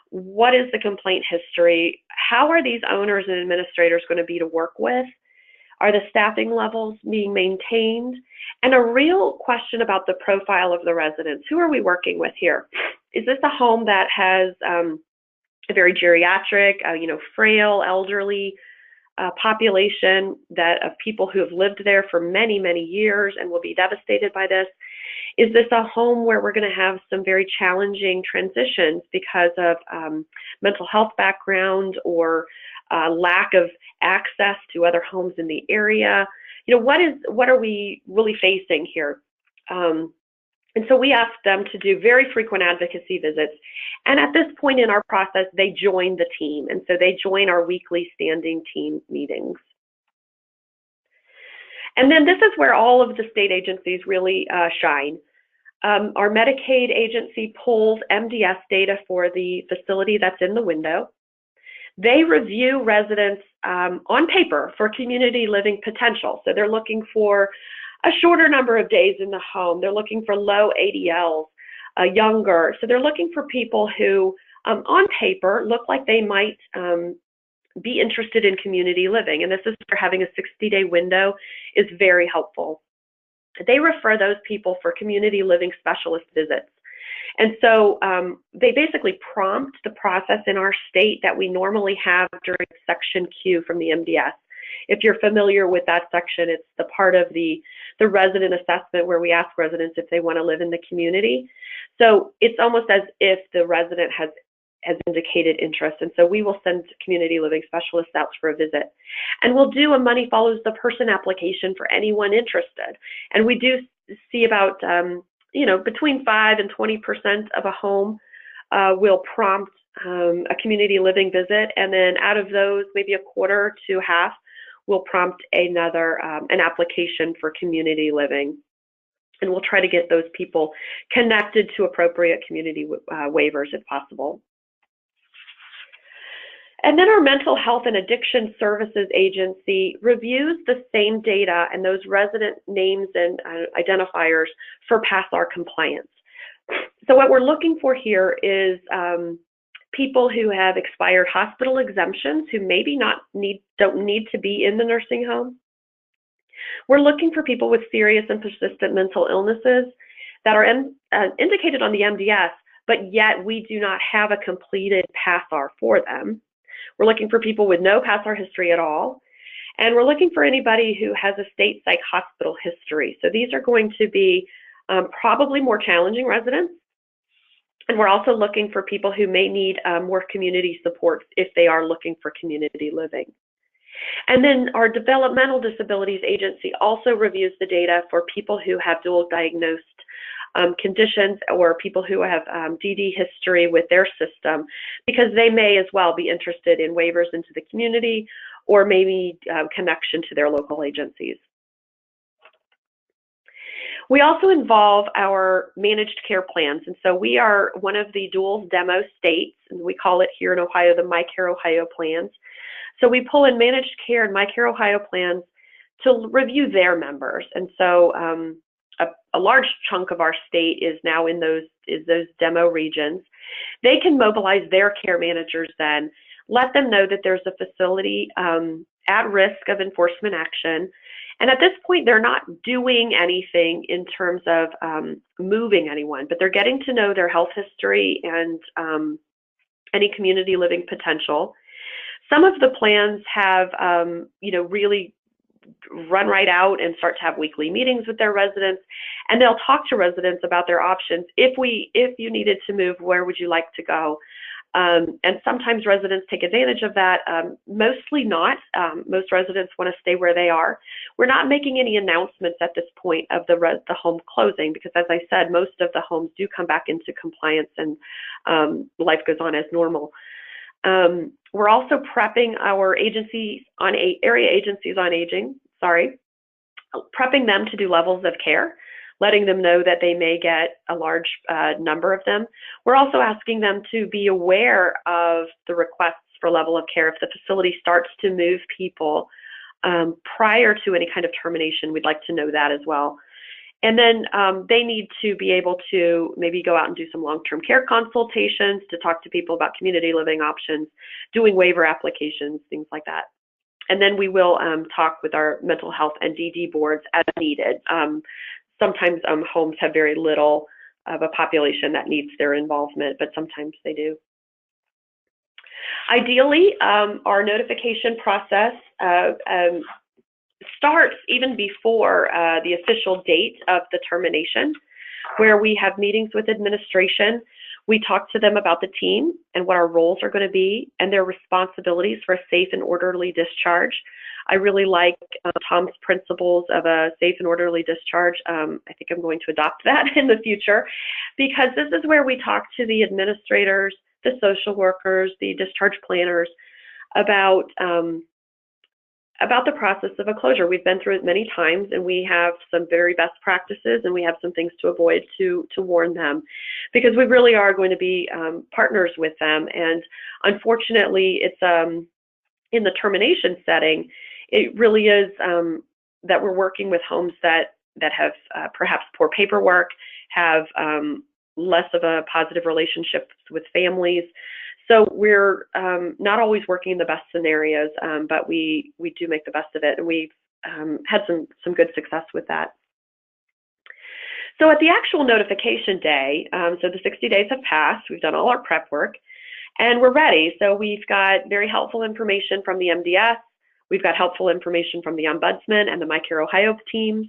what is the complaint history? How are these owners and administrators going to be to work with? Are the staffing levels being maintained? And a real question about the profile of the residents. Who are we working with here? Is this a home that has a very geriatric, frail, elderly population of people who have lived there for many, many years and will be devastated by this? Is this a home where we're going to have some very challenging transitions because of mental health background or lack of access to other homes in the area? What are we really facing here? And so we ask them to do very frequent advocacy visits. And at this point in our process, they join the team. And so they join our weekly standing team meetings. And then this is where all of the state agencies really shine. Our Medicaid agency pulls MDS data for the facility that's in the window. They review residents on paper for community living potential. So they're looking for a shorter number of days in the home. They're looking for low ADLs, younger. So they're looking for people who, on paper, look like they might be interested in community living. And this is where having a 60-day window is very helpful. They refer those people for community living specialist visits. And so they basically prompt the process in our state that we normally have during Section Q from the MDS. If you're familiar with that section, it's the part of the resident assessment where we ask residents if they want to live in the community. So it's almost as if the resident has indicated interest. And so we will send community living specialists out for a visit. And we'll do a money follows the person application for anyone interested. And we do see about, between 5 and 20% of a home will prompt a community living visit. And then out of those, maybe a quarter to half will prompt another, an application for community living. And we'll try to get those people connected to appropriate community waivers if possible. And then our Mental Health and Addiction Services Agency reviews the same data and those resident names and identifiers for PASSAR compliance. So what we're looking for here is people who have expired hospital exemptions who maybe don't need to be in the nursing home. We're looking for people with serious and persistent mental illnesses that are indicated on the MDS, but yet we do not have a completed PASSAR for them. We're looking for people with no PASSAR history at all. And we're looking for anybody who has a state psych hospital history. So these are going to be probably more challenging residents. And we're also looking for people who may need more community support if they are looking for community living. And then our developmental disabilities agency also reviews the data for people who have dual diagnosed conditions or people who have DD history with their system, because they may as well be interested in waivers into the community or maybe connection to their local agencies. We also involve our managed care plans, and so we are one of the dual demo states, and we call it here in Ohio the MyCare Ohio plans. So we pull in managed care and MyCare Ohio plans to review their members, and so a large chunk of our state is now in those demo regions. They can mobilize their care managers then, let them know that there's a facility at risk of enforcement action. And at this point, they're not doing anything in terms of moving anyone, but they're getting to know their health history and any community living potential. Some of the plans have, really run right out and start to have weekly meetings with their residents, and they'll talk to residents about their options. If you needed to move, where would you like to go? And sometimes residents take advantage of that, mostly not. Most residents want to stay where they are. We're not making any announcements at this point of the home closing, because as I said, most of the homes do come back into compliance and life goes on as normal. We're also prepping our area agencies on aging, prepping them to do levels of care, letting them know that they may get a large number of them. We're also asking them to be aware of the requests for level of care. If the facility starts to move people prior to any kind of termination, we'd like to know that as well. And then they need to be able to maybe go out and do some long-term care consultations to talk to people about community living options, doing waiver applications, things like that. And then we will talk with our mental health and DD boards as needed. Sometimes homes have very little of a population that needs their involvement, but sometimes they do. Ideally, our notification process starts even before the official date of the termination, where we have meetings with administration. We talk to them about the team and what our roles are going to be and their responsibilities for a safe and orderly discharge. I really like Tom's principles of a safe and orderly discharge. I think I'm going to adopt that in the future, because this is where we talk to the administrators, the social workers, the discharge planners about the process of a closure. We've been through it many times, and we have some very best practices, and we have some things to avoid to warn them, because we really are going to be partners with them. And unfortunately, it's in the termination setting, it really is that we're working with homes that have perhaps poor paperwork, have less of a positive relationship with families. So we're not always working in the best scenarios, but we do make the best of it, and we've had some good success with that. So at the actual notification day, so the 60 days have passed, we've done all our prep work, and we're ready. So we've got very helpful information from the MDS, we've got helpful information from the Ombudsman and the MyCare Ohio teams.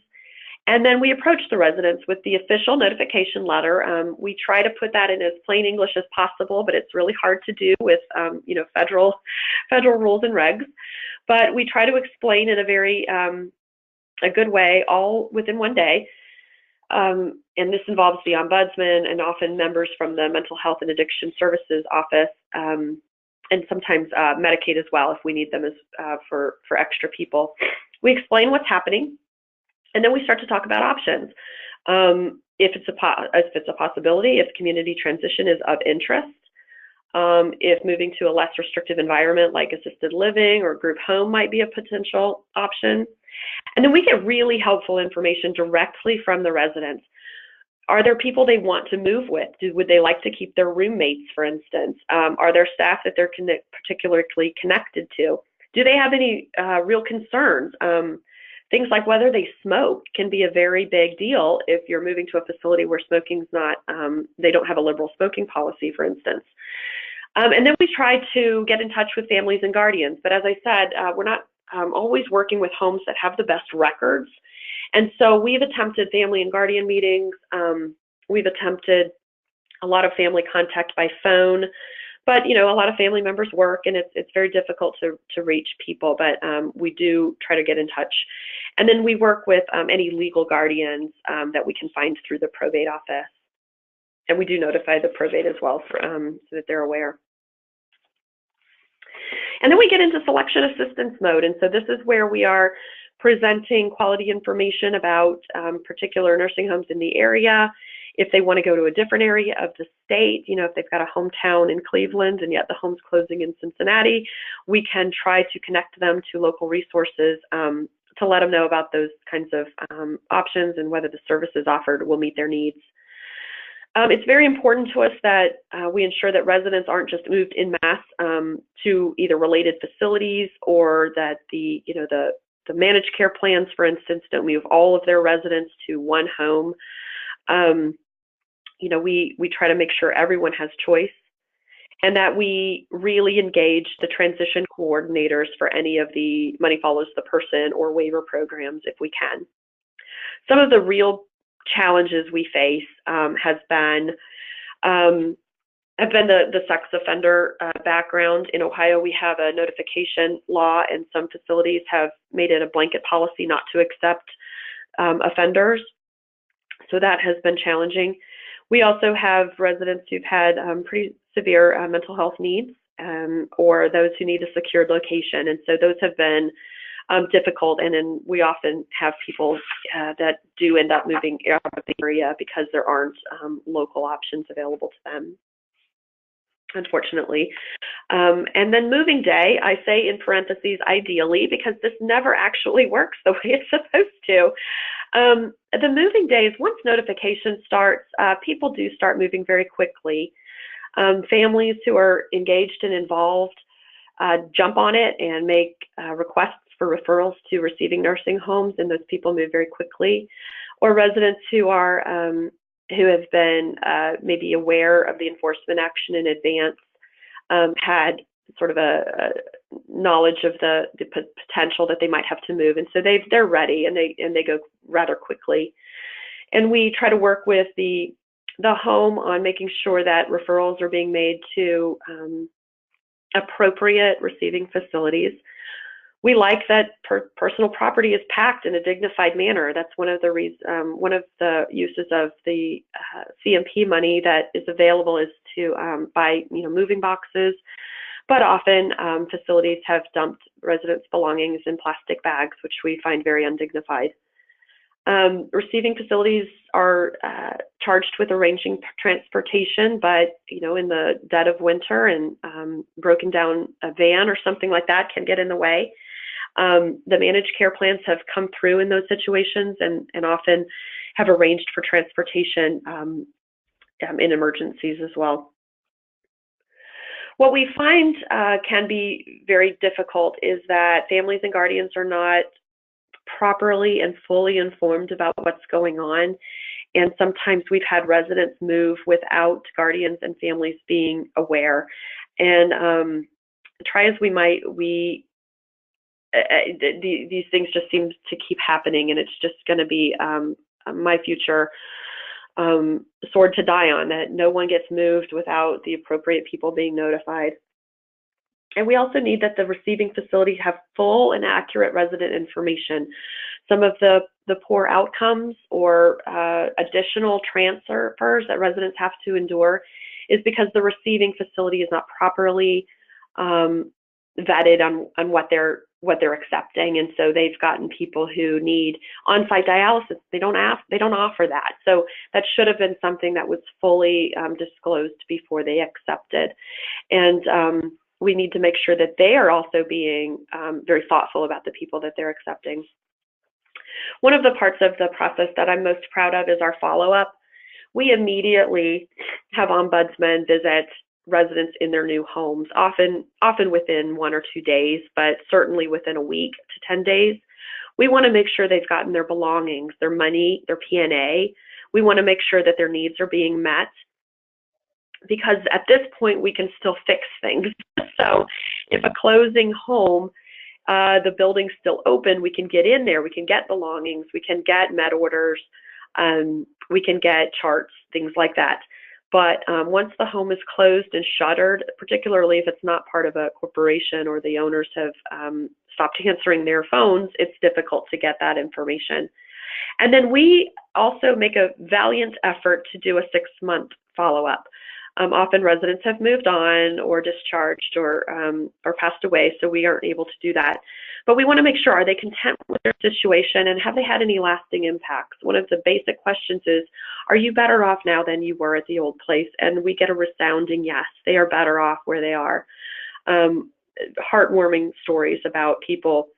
And then we approach the residents with the official notification letter. We try to put that in as plain English as possible, but it's really hard to do with federal rules and regs. But we try to explain in a very a good way, all within one day. And this involves the Ombudsman and often members from the Mental Health and Addiction Services Office, and sometimes Medicaid as well if we need them as for extra people. We explain what's happening. And then we start to talk about options. If it's a possibility, if community transition is of interest, if moving to a less restrictive environment like assisted living or group home might be a potential option. And then we get really helpful information directly from the residents. Are there people they want to move with? Would they like to keep their roommates, for instance? Are there staff that they're particularly connected to? Do they have any real concerns? Things like whether they smoke can be a very big deal if you're moving to a facility where smoking's not, they don't have a liberal smoking policy, for instance. And then we try to get in touch with families and guardians. But as I said, we're not always working with homes that have the best records. And so we've attempted family and guardian meetings. We've attempted a lot of family contact by phone, but a lot of family members work, and it's very difficult to reach people, but we do try to get in touch. And then we work with any legal guardians that we can find through the probate office. And we do notify the probate as well so that they're aware. And then we get into selection assistance mode. And so this is where we are presenting quality information about particular nursing homes in the area. If they want to go to a different area of the state, if they've got a hometown in Cleveland and yet the home's closing in Cincinnati, we can try to connect them to local resources to let them know about those kinds of options and whether the services offered will meet their needs. It's very important to us that we ensure that residents aren't just moved en masse to either related facilities, or that the managed care plans, for instance, don't move all of their residents to one home. We try to make sure everyone has choice, and that we really engage the transition coordinators for any of the money follows the person or waiver programs if we can. Some of the real challenges we face have been the sex offender background. In Ohio, we have a notification law, and some facilities have made it a blanket policy not to accept offenders. So that has been challenging. We also have residents who've had pretty severe mental health needs, or those who need a secured location. And so those have been difficult, and then we often have people that do end up moving out of the area because there aren't local options available to them, unfortunately. And then moving day, I say in parentheses, ideally, because this never actually works the way it's supposed to. The moving days, once notification starts, people do start moving very quickly. Families who are engaged and involved jump on it and make requests for referrals to receiving nursing homes, and those people move very quickly. Or residents who are who have been maybe aware of the enforcement action in advance, had sort of a knowledge of the potential that they might have to move, and so they're ready, and they go rather quickly. And we try to work with the home on making sure that referrals are being made to appropriate receiving facilities. We like that personal property is packed in a dignified manner. That's one of the uses of the CMP money that is available is to buy moving boxes. But often facilities have dumped residents' belongings in plastic bags, which we find very undignified. Receiving facilities are charged with arranging transportation, but in the dead of winter and broken down a van or something like that can get in the way. The managed care plans have come through in those situations and often have arranged for transportation in emergencies as well. What we find can be very difficult is that families and guardians are not properly and fully informed about what's going on. And sometimes we've had residents move without guardians and families being aware. And try as we might, these things just seem to keep happening, and it's just going to be my future sword to die on, that no one gets moved without the appropriate people being notified. And we also need that the receiving facility have full and accurate resident information. Some of the poor outcomes or additional transfers that residents have to endure is because the receiving facility is not properly vetted on what they're accepting, and so they've gotten people who need on-site dialysis. They don't offer that. So that should have been something that was fully disclosed before they accepted. And we need to make sure that they are also being very thoughtful about the people that they're accepting. One of the parts of the process that I'm most proud of is our follow-up. We immediately have Ombudsman visit residents in their new homes, often within 1 or 2 days, but certainly within a week to 10 days. We want to make sure they've gotten their belongings, their money, their P&A. We want to make sure that their needs are being met, because at this point we can still fix things. So if a closing home the building's still open, we can get in there, we can get belongings, we can get med orders, we can get charts, things like that. But once the home is closed and shuttered, particularly if it's not part of a corporation or the owners have stopped answering their phones, it's difficult to get that information. And then we also make a valiant effort to do a 6-month follow-up. Often residents have moved on or discharged or passed away, so we aren't able to do that. But we want to make sure, are they content with their situation and have they had any lasting impacts? One of the basic questions is, are you better off now than you were at the old place? And we get a resounding yes, they are better off where they are. Heartwarming stories about people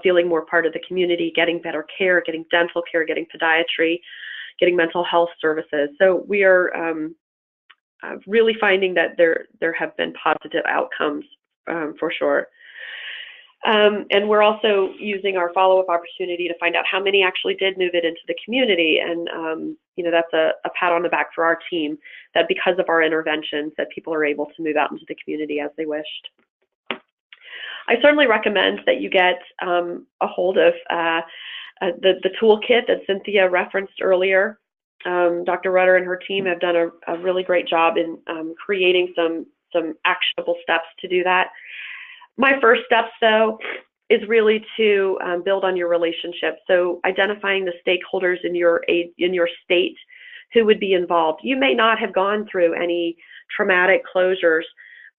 feeling more part of the community, getting better care, getting dental care, getting podiatry, getting mental health services. So we are really finding that there have been positive outcomes for sure. And we're also using our follow-up opportunity to find out how many actually did move it into the community. And you know, that's a pat on the back for our team, that because of our interventions that people are able to move out into the community as they wished. I certainly recommend that you get a hold of the toolkit that Cynthia referenced earlier. Dr. Rudder and her team have done a really great job in creating some actionable steps to do that. My first steps, though, is really to build on your relationship. So identifying the stakeholders in your state who would be involved. You may not have gone through any traumatic closures,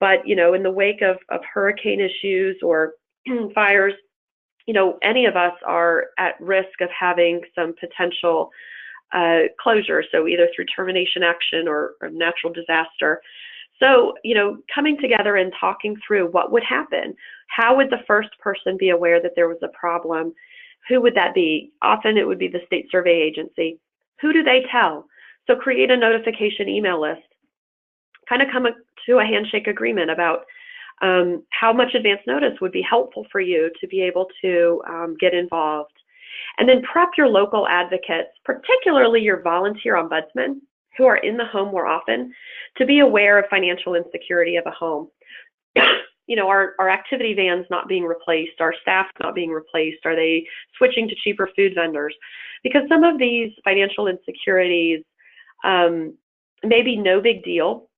but you know, in the wake of hurricane issues or fires, you know, any of us are at risk of having some potential closure, so either through termination action or natural disaster. So, you know, coming together and talking through what would happen. How would the first person be aware that there was a problem? Who would that be? Often it would be the state survey agency. Who do they tell? So create a notification email list. Kind of come to a handshake agreement about how much advance notice would be helpful for you to be able to get involved. And then prep your local advocates, particularly your volunteer ombudsmen who are in the home more often, to be aware of financial insecurity of a home. You know, our activity vans not being replaced, our staff not being replaced, are they switching to cheaper food vendors? Because some of these financial insecurities may be no big deal,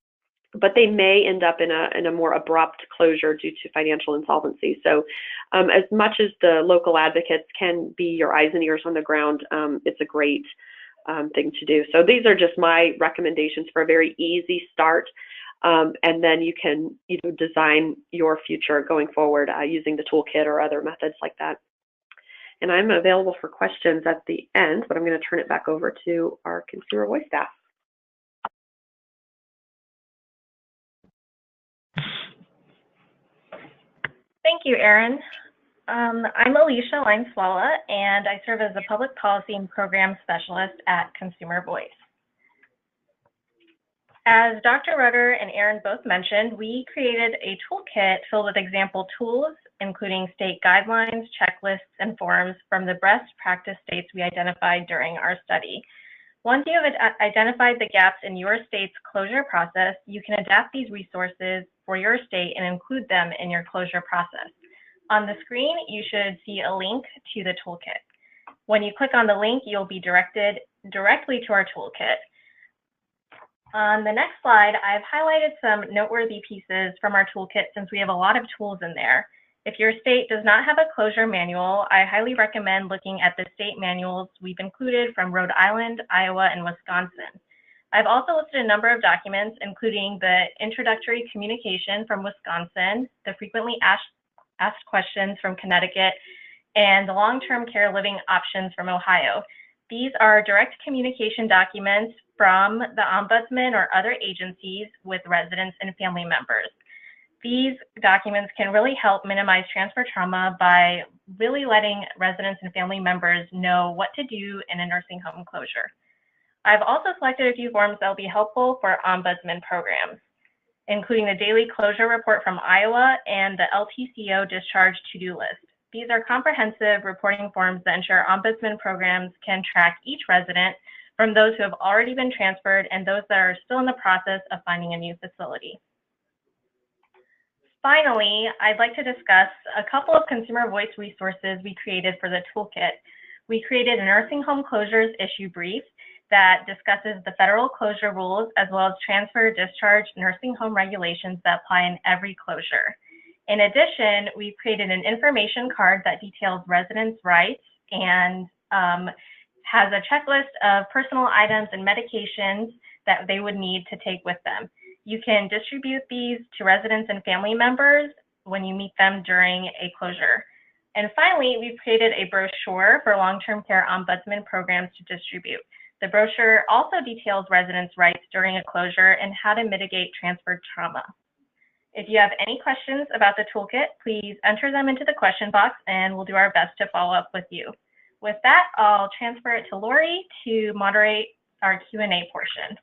but they may end up in a more abrupt closure due to financial insolvency. So as much as the local advocates can be your eyes and ears on the ground, it's a great thing to do. So these are just my recommendations for a very easy start. And then you can, you know, design your future going forward using the toolkit or other methods like that. And I'm available for questions at the end, but I'm going to turn it back over to our Consumer Voice staff. Thank you, Erin. I'm Alisha Lineswala, and I serve as a Public Policy and Program Specialist at Consumer Voice. As Dr. Rudder and Erin both mentioned, we created a toolkit filled with example tools, including state guidelines, checklists, and forms from the best practice states we identified during our study. Once you have identified the gaps in your state's closure process, you can adapt these resources for your state and include them in your closure process. On the screen, you should see a link to the toolkit. When you click on the link, you'll be directed directly to our toolkit. On the next slide, I've highlighted some noteworthy pieces from our toolkit since we have a lot of tools in there. If your state does not have a closure manual, I highly recommend looking at the state manuals we've included from Rhode Island, Iowa, and Wisconsin. I've also listed a number of documents, including the introductory communication from Wisconsin, the frequently asked questions from Connecticut, and the long-term care living options from Ohio. These are direct communication documents from the Ombudsman or other agencies with residents and family members. These documents can really help minimize transfer trauma by really letting residents and family members know what to do in a nursing home closure. I've also selected a few forms that will be helpful for Ombudsman programs, including the daily closure report from Iowa and the LTCO discharge to-do list. These are comprehensive reporting forms that ensure Ombudsman programs can track each resident from those who have already been transferred and those that are still in the process of finding a new facility. Finally, I'd like to discuss a couple of consumer voice resources we created for the toolkit. We created a nursing home closures issue brief that discusses the federal closure rules as well as transfer discharge nursing home regulations that apply in every closure. In addition, we've created an information card that details residents' rights and has a checklist of personal items and medications that they would need to take with them. You can distribute these to residents and family members when you meet them during a closure. And finally, we've created a brochure for long-term care ombudsman programs to distribute. The brochure also details residents' rights during a closure and how to mitigate transferred trauma. If you have any questions about the toolkit, please enter them into the question box and we'll do our best to follow up with you. With that, I'll transfer it to Lori to moderate our Q&A portion.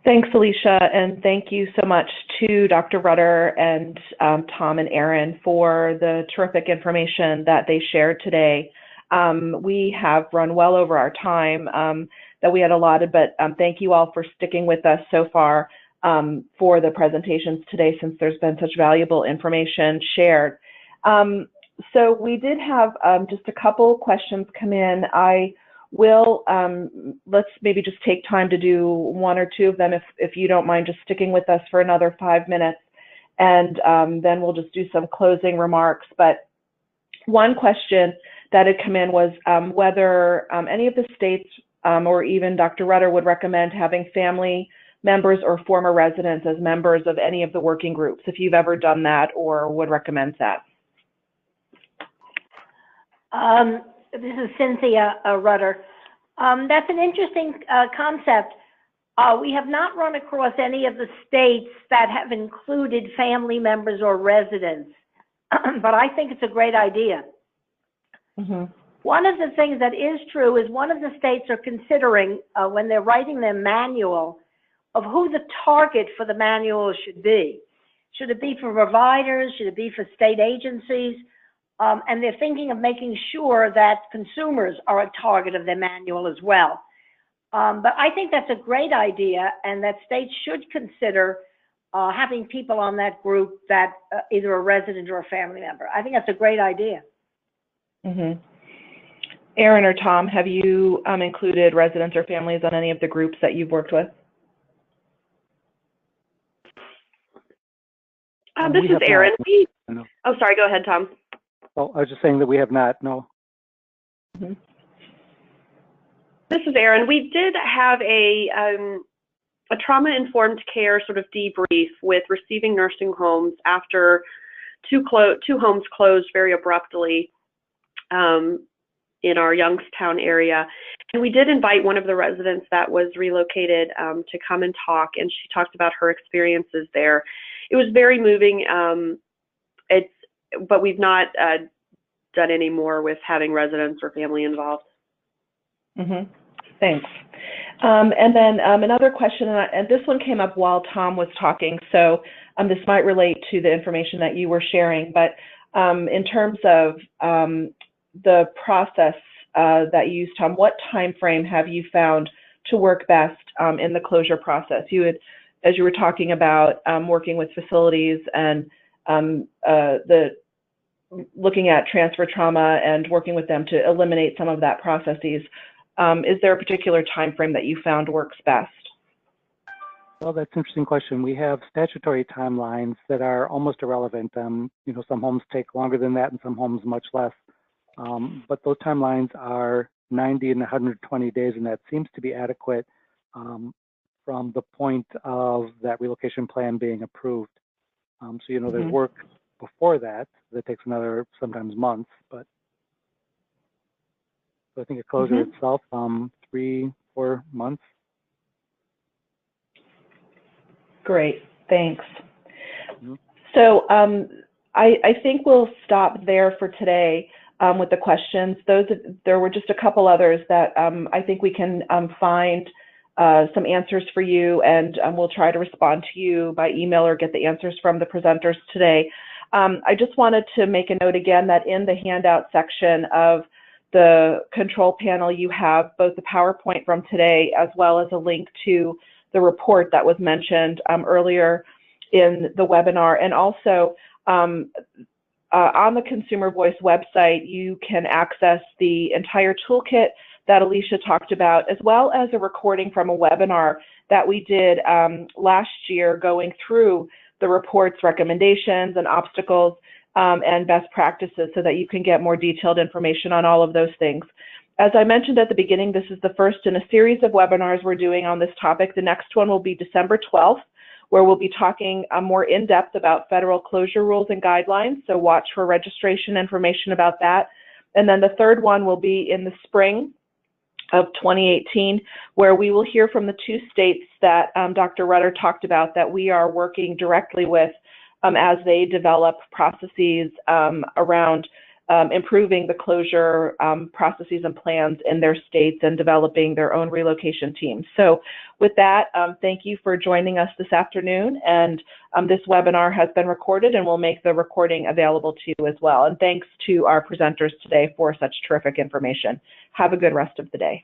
Thanks, Alisha, and thank you so much to Dr. Rudder and Tom and Erin for the terrific information that they shared today. We have run well over our time that we had allotted, but thank you all for sticking with us so far for the presentations today, since there's been such valuable information shared. So we did have just a couple questions come in. I will, let's maybe just take time to do one or two of them, if you don't mind just sticking with us for another 5 minutes, and then we'll just do some closing remarks. But one question that had come in was whether any of the states or even Dr. Rudder would recommend having family members or former residents as members of any of the working groups, if you've ever done that or would recommend that. This is Cynthia Rudder. That's an interesting concept. We have not run across any of the states that have included family members or residents, but I think it's a great idea. Mm-hmm. One of the things that is true is one of the states are considering, when they're writing their manual, of who the target for the manual should be. Should it be for providers? Should it be for state agencies? And they're thinking of making sure that consumers are a target of their manual as well. But I think that's a great idea, and that states should consider having people on that group that either a resident or a family member. I think that's a great idea. Mm-hmm. Erin or Tom, have you included residents or families on any of the groups that you've worked with? This is Erin. Oh, sorry, go ahead, Tom. Oh, I was just saying that we have not, no. Mm-hmm. This is Erin. We did have a trauma-informed care sort of debrief with receiving nursing homes after two homes closed very abruptly in our Youngstown area. And we did invite one of the residents that was relocated to come and talk, and she talked about her experiences there. It was very moving. But we've not done any more with having residents or family involved. Mm-hmm. Thanks. And then another question, and this one came up while Tom was talking, so this might relate to the information that you were sharing, but in terms of the process that you used, Tom, what time frame have you found to work best in the closure process? You had, as you were talking about working with facilities and looking at transfer trauma and working with them to eliminate some of that processes. Is there a particular time frame that you found works best? Well, that's an interesting question. We have statutory timelines that are almost irrelevant. You know, some homes take longer than that and some homes much less. But those timelines are 90 and 120 days, and that seems to be adequate from the point of that relocation plan being approved. So, you know, there's work before that takes another, sometimes months, but so I think a closure itself, 3-4 months. Great, thanks. So I think we'll stop there for today with the questions. There were just a couple others that I think we can find some answers for you, and we'll try to respond to you by email or get the answers from the presenters today. I just wanted to make a note again that in the handout section of the control panel, you have both the PowerPoint from today as well as a link to the report that was mentioned earlier in the webinar. And also on the Consumer Voice website, you can access the entire toolkit that Alisha talked about, as well as a recording from a webinar that we did last year going through the report's recommendations and obstacles and best practices so that you can get more detailed information on all of those things. As I mentioned at the beginning, this is the first in a series of webinars we're doing on this topic. The next one will be December 12th, where we'll be talking more in depth about federal closure rules and guidelines. So watch for registration information about that. And then the third one will be in the spring of 2018, where we will hear from the 2 states that Dr. Rudder talked about that we are working directly with as they develop processes around improving the closure processes and plans in their states and developing their own relocation teams. So with that, thank you for joining us this afternoon. And this webinar has been recorded, and we'll make the recording available to you as well. And thanks to our presenters today for such terrific information. Have a good rest of the day.